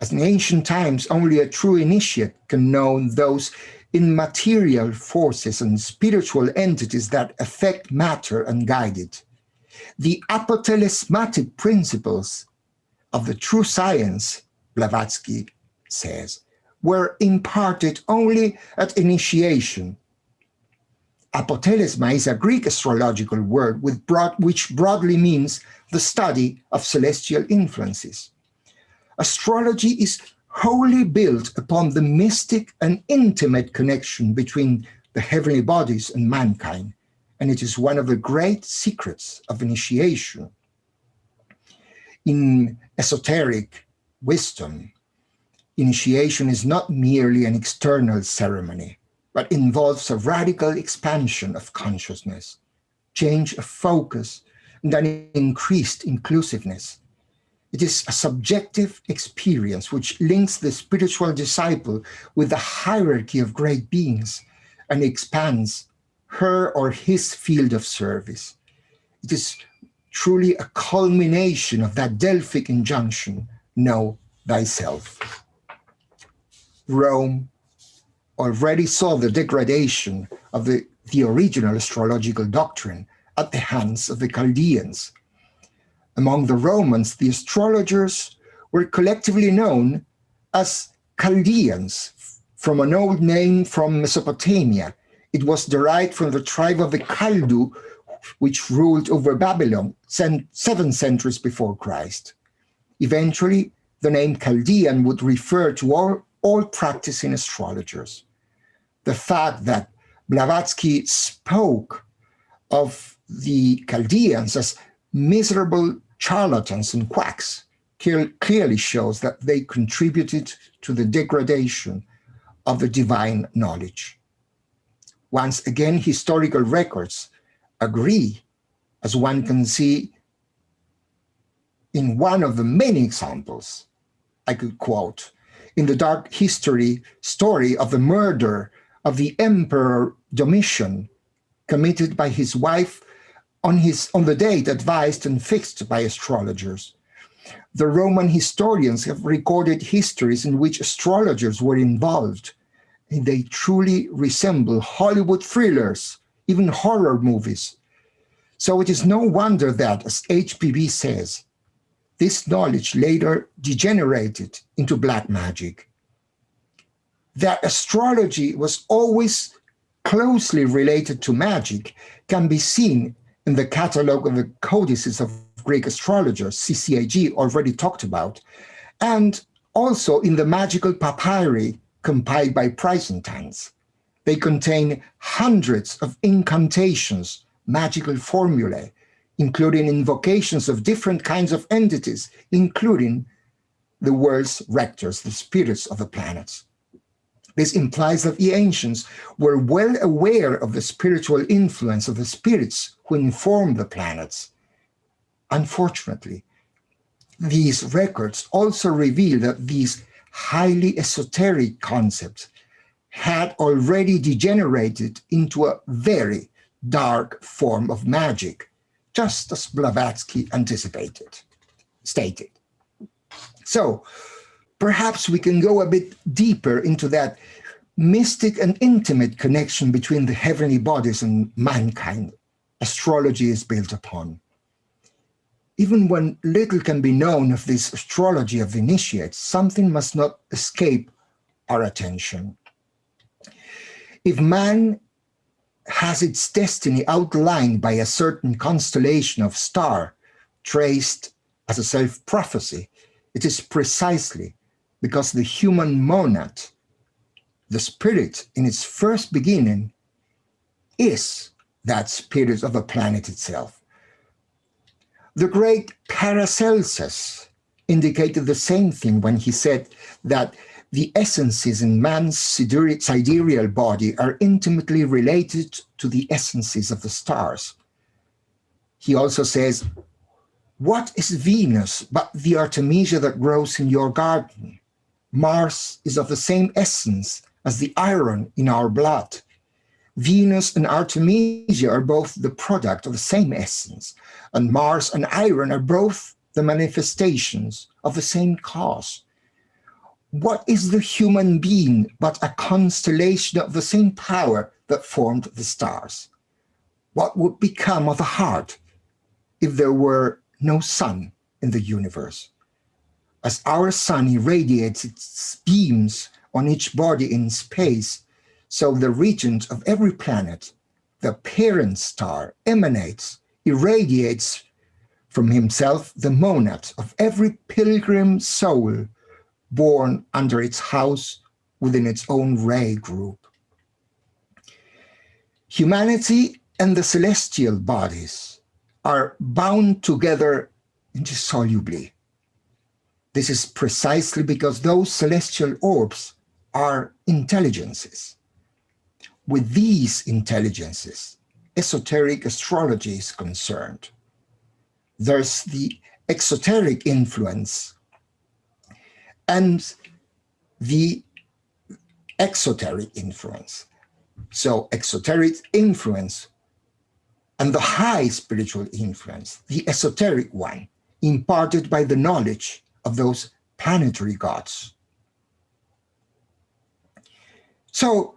Speaker 2: As in ancient times, only a true initiate can know those immaterial forces and spiritual entities that affect matter and guide it. The apotelesmatic principles of the true science, Blavatsky says, were imparted only at initiation. Apotelesma is a Greek astrological word which broadly means the study of celestial influences. Astrology is wholly built upon the mystic and intimate connection between the heavenly bodies and mankind, and it is one of the great secrets of initiation. In esoteric wisdom, initiation is not merely an external ceremony, but involves a radical expansion of consciousness, change of focus, and an increased inclusiveness. It is a subjective experience which links the spiritual disciple with the hierarchy of great beings and expands her or his field of service. It is truly a culmination of that Delphic injunction, know thyself. Rome already saw the degradation of the original astrological doctrine at the hands of the Chaldeans. Among the Romans, the astrologers were collectively known as Chaldeans, from an old name from Mesopotamia. It was derived from the tribe of the Chaldu, which ruled over Babylon 7 centuries before Christ. Eventually, the name Chaldean would refer to all practicing astrologers. The fact that Blavatsky spoke of the Chaldeans as miserable charlatans and quacks clearly shows that they contributed to the degradation of the divine knowledge. Once again, historical records agree, as one can see in one of the many examples I could quote, in the dark history story of the murder of the Emperor Domitian, committed by his wife on the date advised and fixed by astrologers. The Roman historians have recorded histories in which astrologers were involved, and they truly resemble Hollywood thrillers, even horror movies. So it is no wonder that, as HPB says, this knowledge later degenerated into black magic. That astrology was always closely related to magic can be seen in the catalogue of the codices of Greek astrologers, CCAG, already talked about, and also in the magical papyri compiled by Byzantines. They contain hundreds of incantations, magical formulae, including invocations of different kinds of entities, including the world's rectors, the spirits of the planets. This implies that the ancients were well aware of the spiritual influence of the spirits who informed the planets. Unfortunately, these records also reveal that these highly esoteric concepts had already degenerated into a very dark form of magic, just as Blavatsky stated. So perhaps we can go a bit deeper into that mystic and intimate connection between the heavenly bodies and mankind astrology is built upon. Even when little can be known of this astrology of the initiates, something must not escape our attention. If man has its destiny outlined by a certain constellation of star traced as a self-prophecy, it is precisely because the human monad, the spirit in its first beginning, is that spirit of the planet itself. The great Paracelsus indicated the same thing when he said that the essences in man's sidereal body are intimately related to the essences of the stars. He also says, "What is Venus but the Artemisia that grows in your garden? Mars is of the same essence as the iron in our blood. Venus and Artemisia are both the product of the same essence, and Mars and iron are both the manifestations of the same cause. What is the human being but a constellation of the same power that formed the stars? What would become of the heart if there were no sun in the universe? As our sun irradiates its beams on each body in space, so the regent of every planet, the parent star, emanates, irradiates from himself the monad of every pilgrim soul born under its house within its own ray group. Humanity and the celestial bodies are bound together indissolubly. This is precisely because those celestial orbs are intelligences. With these intelligences, esoteric astrology is concerned. There's the exoteric influence and the exoteric influence. So exoteric influence and the high spiritual influence, the esoteric one, imparted by the knowledge of those planetary gods. So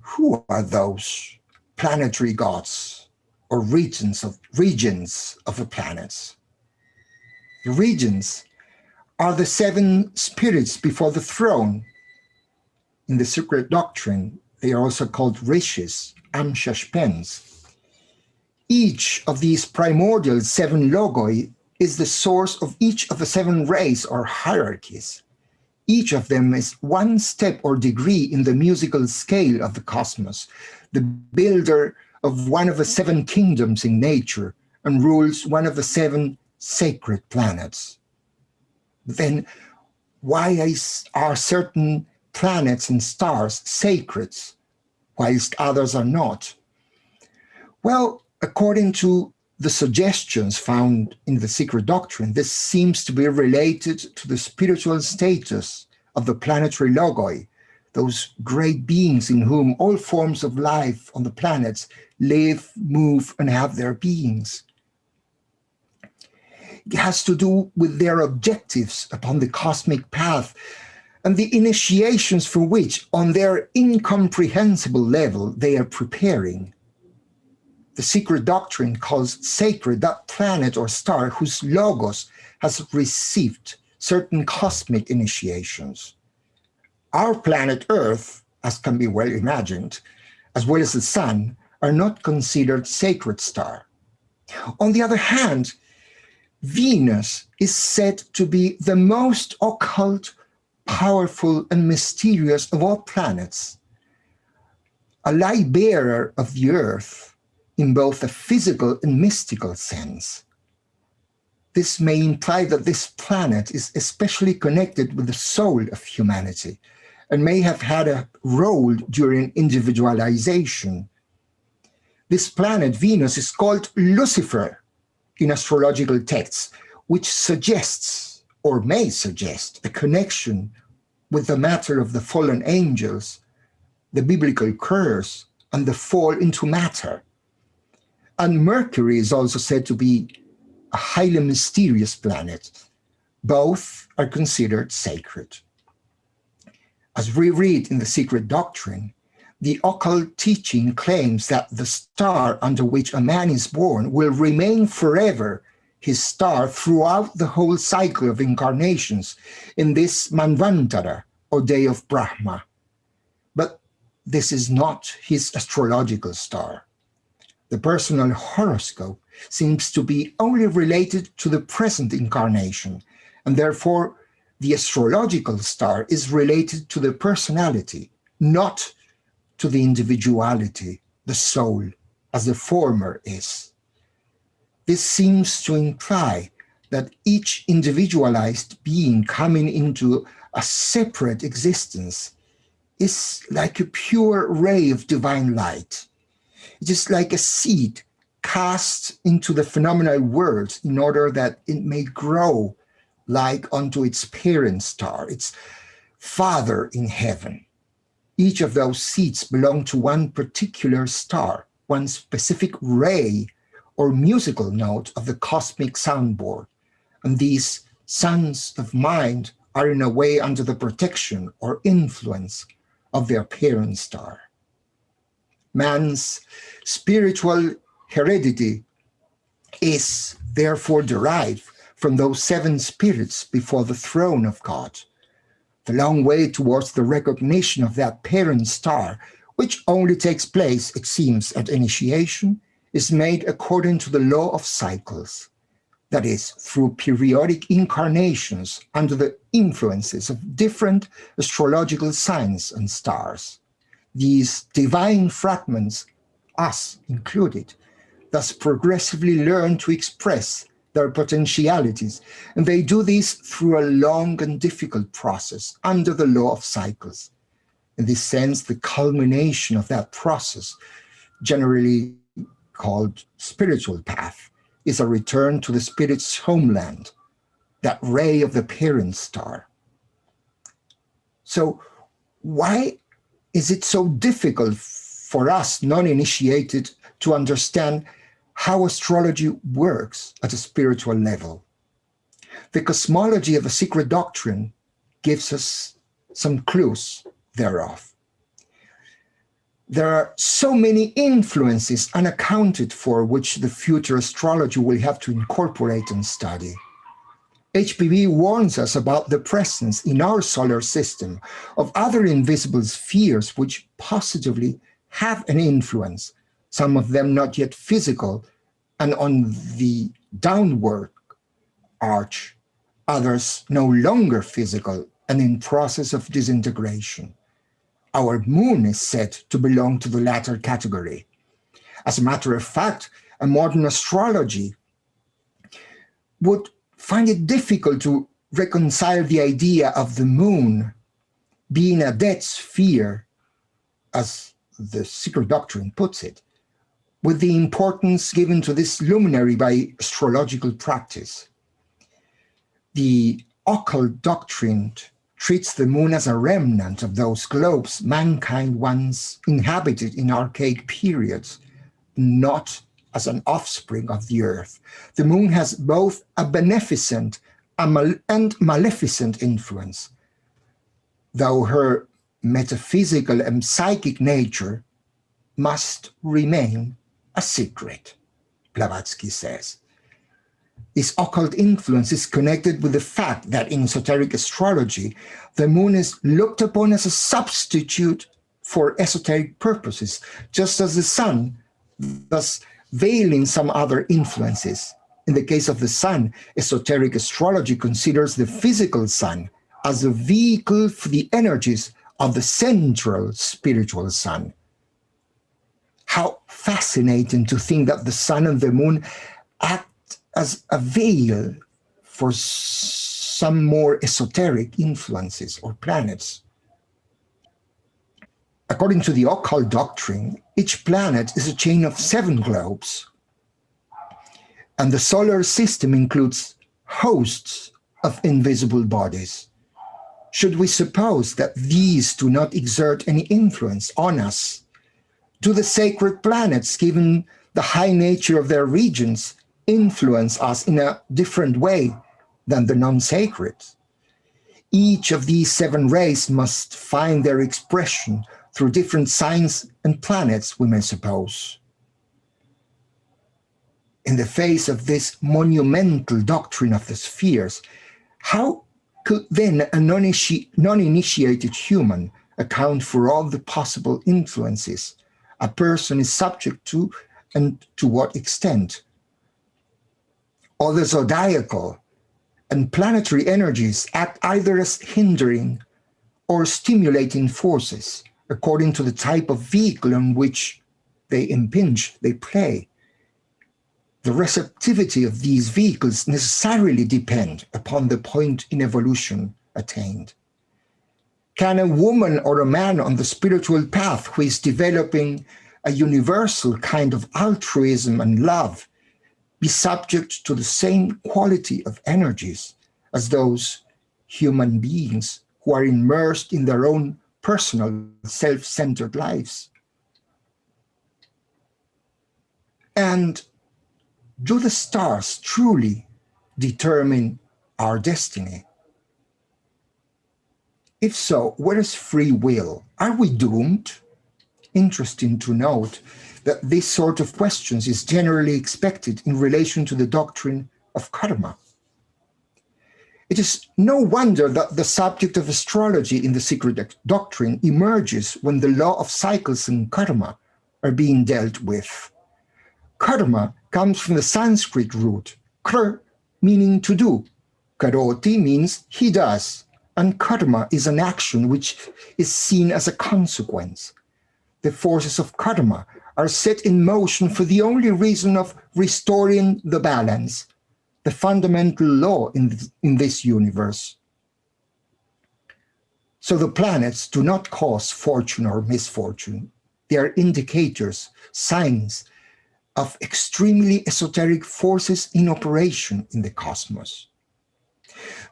Speaker 2: who are those planetary gods or regions of the planets? The regions are the seven spirits before the throne. In the secret doctrine, they are also called rishis, amshashpens. Each of these primordial seven logoi is the source of each of the seven rays or hierarchies. Each of them is one step or degree in the musical scale of the cosmos, the builder of one of the seven kingdoms in nature, and rules one of the seven sacred planets. Then why are certain planets and stars sacred, whilst others are not? Well, according to the suggestions found in the secret doctrine, this seems to be related to the spiritual status of the planetary logoi, those great beings in whom all forms of life on the planets live, move, and have their beings. It has to do with their objectives upon the cosmic path and the initiations for which, on their incomprehensible level, they are preparing. The secret doctrine calls sacred that planet or star whose logos has received certain cosmic initiations. Our planet Earth, as can be well imagined, as well as the sun, are not considered sacred star. On the other hand, Venus is said to be the most occult, powerful, and mysterious of all planets, a light bearer of the Earth in both a physical and mystical sense. This may imply that this planet is especially connected with the soul of humanity and may have had a role during individualization. This planet, Venus, is called Lucifer in astrological texts, which suggests, or may suggest, a connection with the matter of the fallen angels, the biblical curse, and the fall into matter. And Mercury is also said to be a highly mysterious planet. Both are considered sacred. As we read in the secret doctrine, the occult teaching claims that the star under which a man is born will remain forever his star throughout the whole cycle of incarnations in this Manvantara, or day of Brahma. But this is not his astrological star. The personal horoscope seems to be only related to the present incarnation, and therefore the astrological star is related to the personality, not to the individuality, the soul, as the former is. This seems to imply that each individualized being coming into a separate existence is like a pure ray of divine light. It is like a seed cast into the phenomenal world in order that it may grow like unto its parent star, its father in heaven. Each of those seeds belong to one particular star, one specific ray or musical note of the cosmic soundboard. And these sons of mind are in a way under the protection or influence of their parent star. Man's spiritual heredity is therefore derived from those seven spirits before the throne of God. The long way towards the recognition of that parent star, which only takes place, it seems, at initiation, is made according to the law of cycles. That is, through periodic incarnations under the influences of different astrological signs and stars. These divine fragments, us included, thus progressively learn to express their potentialities, and they do this through a long and difficult process under the law of cycles. In this sense, the culmination of that process, generally called spiritual path, is a return to the spirit's homeland, that ray of the parent star. So why is it so difficult for us non-initiated to understand how astrology works at a spiritual level? The cosmology of the secret doctrine gives us some clues thereof. There are so many influences unaccounted for which the future astrology will have to incorporate and study. HPV warns us about the presence in our solar system of other invisible spheres which positively have an influence, some of them not yet physical and on the downward arch, others no longer physical and in process of disintegration. Our moon is said to belong to the latter category. As a matter of fact, a modern astrology would find it difficult to reconcile the idea of the moon being a dead sphere, as the secret doctrine puts it, with the importance given to this luminary by astrological practice. The occult doctrine treats the moon as a remnant of those globes mankind once inhabited in archaic periods, not as an offspring of the earth. The moon has both a beneficent and maleficent influence, though her metaphysical and psychic nature must remain a secret, Blavatsky says. This occult influence is connected with the fact that in esoteric astrology, the moon is looked upon as a substitute for esoteric purposes, just as the sun, thus veiling some other influences. In the case of the sun, esoteric astrology considers the physical sun as a vehicle for the energies of the central spiritual sun. How fascinating to think that the sun and the moon act as a veil for some more esoteric influences or planets. According to the occult doctrine, each planet is a chain of 7 globes, and the solar system includes hosts of invisible bodies. Should we suppose that these do not exert any influence on us? Do the sacred planets, given the high nature of their regions, influence us in a different way than the non-sacred? Each of these 7 rays must find their expression through different signs and planets, we may suppose. In the face of this monumental doctrine of the spheres, how could then a non-initiated human account for all the possible influences a person is subject to, and to what extent? All the zodiacal and planetary energies act either as hindering or stimulating forces, according to the type of vehicle on which they impinge, they play. The receptivity of these vehicles necessarily depend upon the point in evolution attained. Can a woman or a man on the spiritual path who is developing a universal kind of altruism and love be subject to the same quality of energies as those human beings who are immersed in their own personal, self-centered lives? And do the stars truly determine our destiny? If so, where is free will? Are we doomed? Interesting to note that this sort of questions is generally expected in relation to the doctrine of karma. It is no wonder that the subject of astrology in the Secret doctrine emerges when the law of cycles and karma are being dealt with. Karma comes from the Sanskrit root, kr, meaning to do. Karoti means he does, and karma is an action which is seen as a consequence. The forces of karma are set in motion for the only reason of restoring the balance, the fundamental law in this universe. So the planets do not cause fortune or misfortune. They are indicators, signs of extremely esoteric forces in operation in the cosmos.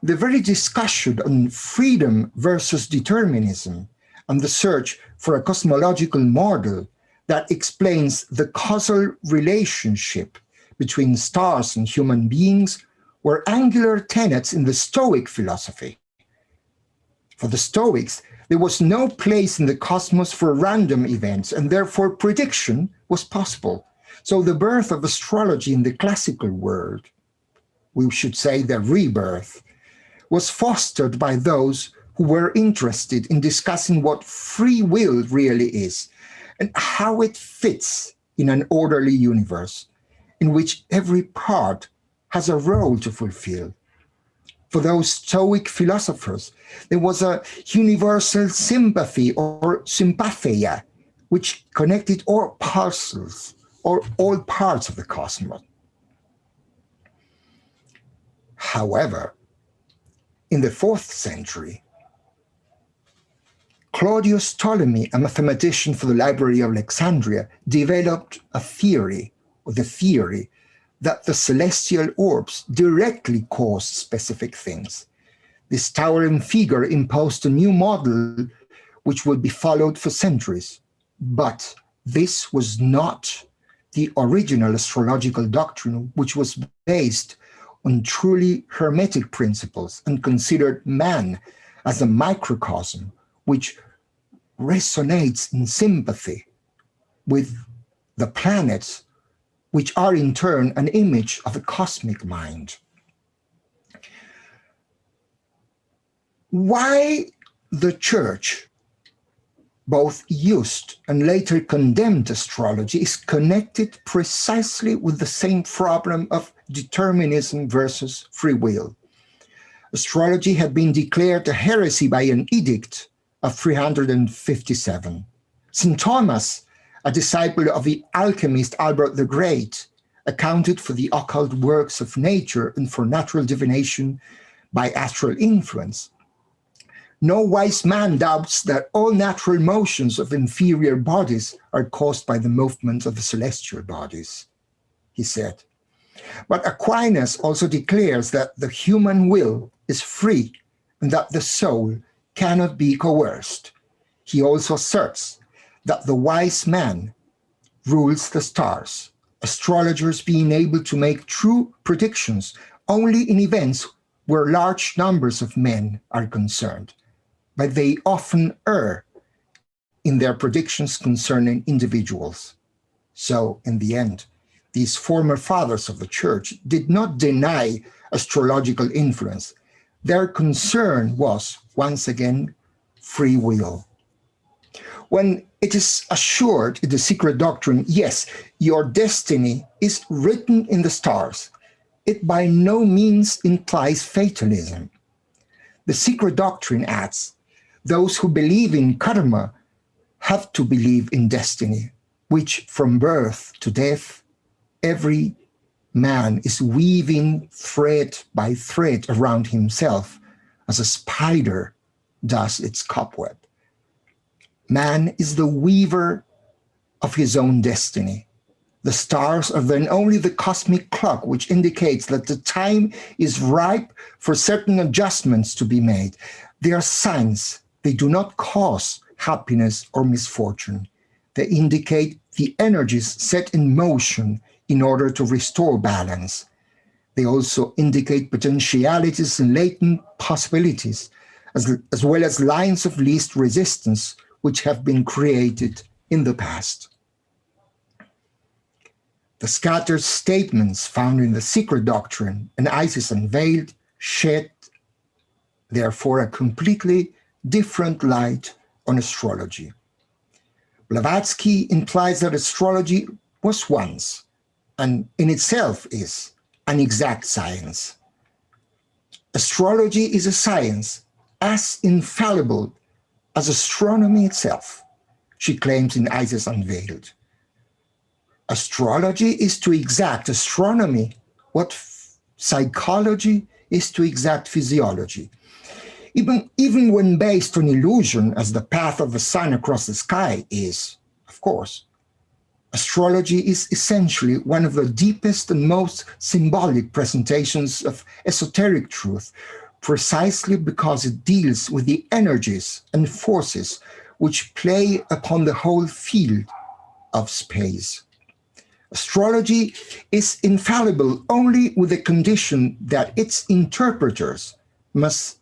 Speaker 2: The very discussion on freedom versus determinism and the search for a cosmological model that explains the causal relationship between stars and human beings were angular tenets in the Stoic philosophy. For the Stoics, there was no place in the cosmos for random events, and therefore prediction was possible. So the birth of astrology in the classical world, we should say the rebirth, was fostered by those who were interested in discussing what free will really is and how it fits in an orderly universe in which every part has a role to fulfill. For those Stoic philosophers, there was a universal sympathy or sympatheia, which connected all parcels or all parts of the cosmos. However, in the 4th century, Claudius Ptolemy, a mathematician for the Library of Alexandria, developed a theory, or the theory, that the celestial orbs directly caused specific things. This towering figure imposed a new model which would be followed for centuries. But this was not the original astrological doctrine, which was based on truly hermetic principles and considered man as a microcosm, which resonates in sympathy with the planets, which are in turn an image of the cosmic mind. Why the Church both used and later condemned astrology is connected precisely with the same problem of determinism versus free will. Astrology had been declared a heresy by an edict of 357. St. Thomas, a disciple of the alchemist Albert the Great, accounted for the occult works of nature and for natural divination by astral influence. No wise man doubts that all natural motions of inferior bodies are caused by the movement of the celestial bodies, he said. But Aquinas also declares that the human will is free and that the soul cannot be coerced. He also asserts that the wise man rules the stars, astrologers being able to make true predictions only in events where large numbers of men are concerned, but they often err in their predictions concerning individuals. So, in the end, these former fathers of the Church did not deny astrological influence. Their concern was, once again, free will. When it is assured in the secret doctrine, yes, your destiny is written in the stars, it by no means implies fatalism. The secret doctrine adds, those who believe in karma have to believe in destiny, which from birth to death, every Man is weaving thread by thread around himself as a spider does its cobweb. Man is the weaver of his own destiny. The stars are then only the cosmic clock, which indicates that the time is ripe for certain adjustments to be made. They are signs. They do not cause happiness or misfortune. They indicate the energies set in motion in order to restore balance. They also indicate potentialities and latent possibilities, as well as lines of least resistance which have been created in the past. The scattered statements found in the Secret Doctrine and Isis Unveiled shed, therefore, a completely different light on astrology. Blavatsky implies that astrology was once, and in itself is, an exact science. Astrology is a science as infallible as astronomy itself, she claims in Isis Unveiled. Astrology is to exact astronomy what psychology is to exact physiology. Even when based on illusion, as the path of the sun across the sky is, of course, astrology is essentially one of the deepest and most symbolic presentations of esoteric truth, precisely because it deals with the energies and forces which play upon the whole field of space. Astrology is infallible only with the condition that its interpreters must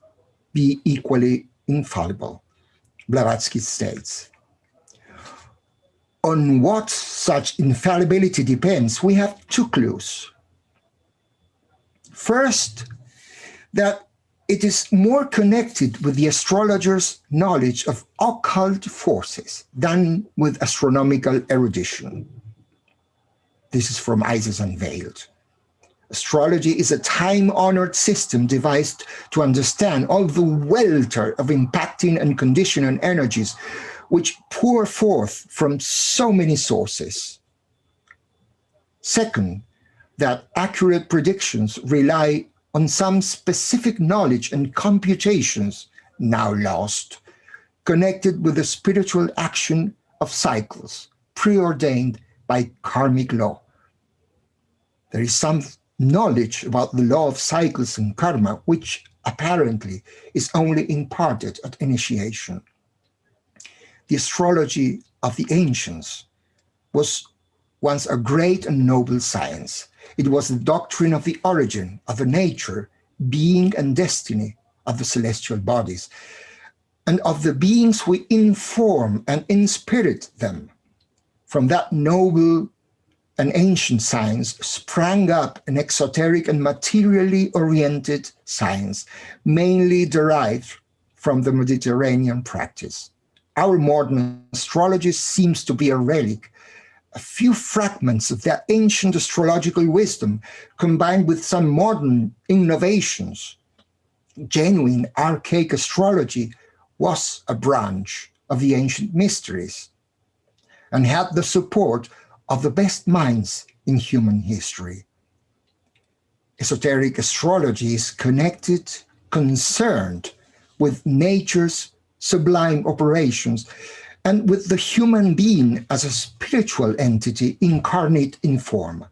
Speaker 2: be equally infallible, Blavatsky states. On what such infallibility depends, we have two clues. First, that it is more connected with the astrologer's knowledge of occult forces than with astronomical erudition. This is from Isis Unveiled. Astrology is a time-honored system devised to understand all the welter of impacting and conditioning energies which pour forth from so many sources. Second, that accurate predictions rely on some specific knowledge and computations, now lost, connected with the spiritual action of cycles, preordained by karmic law. There is some knowledge about the law of cycles and karma, which apparently is only imparted at initiation. The astrology of the ancients was once a great and noble science. It was the doctrine of the origin, of the nature, being, and destiny of the celestial bodies, and of the beings who inform and inspirit them. From that noble and ancient science sprang up an exoteric and materially oriented science, mainly derived from the Mediterranean practice. Our modern astrology seems to be a relic, a few fragments of that ancient astrological wisdom combined with some modern innovations. Genuine archaic astrology was a branch of the ancient mysteries and had the support of the best minds in human history. Esoteric astrology is connected, concerned with nature's sublime operations and with the human being as a spiritual entity incarnate in form.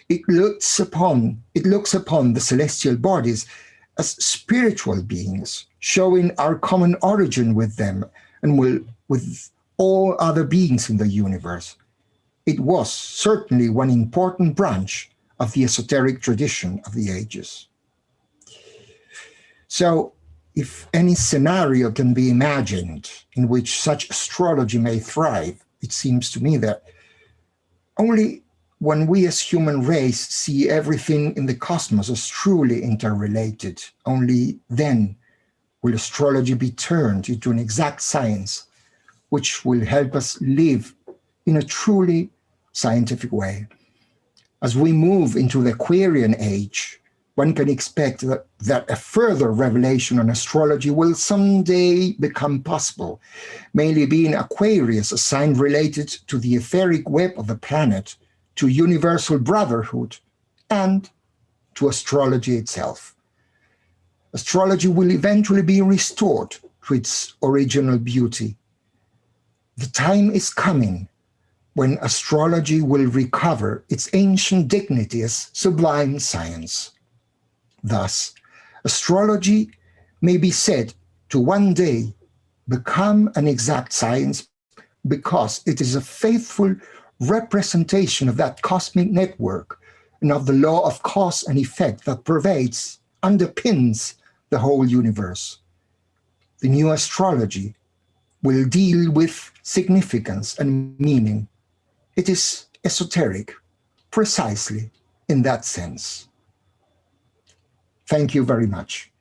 Speaker 2: It looks upon the celestial bodies as spiritual beings, showing our common origin with them and with all other beings in the universe. It was certainly one important branch of the esoteric tradition of the ages. So, if any scenario can be imagined in which such astrology may thrive, it seems to me that only when we as human race see everything in the cosmos as truly interrelated, only then will astrology be turned into an exact science which will help us live in a truly scientific way. As we move into the Aquarian age, one can expect that a further revelation on astrology will someday become possible, mainly being Aquarius, a sign related to the etheric web of the planet, to universal brotherhood, and to astrology itself. Astrology will eventually be restored to its original beauty. The time is coming when astrology will recover its ancient dignity as sublime science. Thus, astrology may be said to one day become an exact science because it is a faithful representation of that cosmic network and of the law of cause and effect that pervades, underpins the whole universe. The new astrology will deal with significance and meaning. It is esoteric, precisely in that sense. Thank you very much.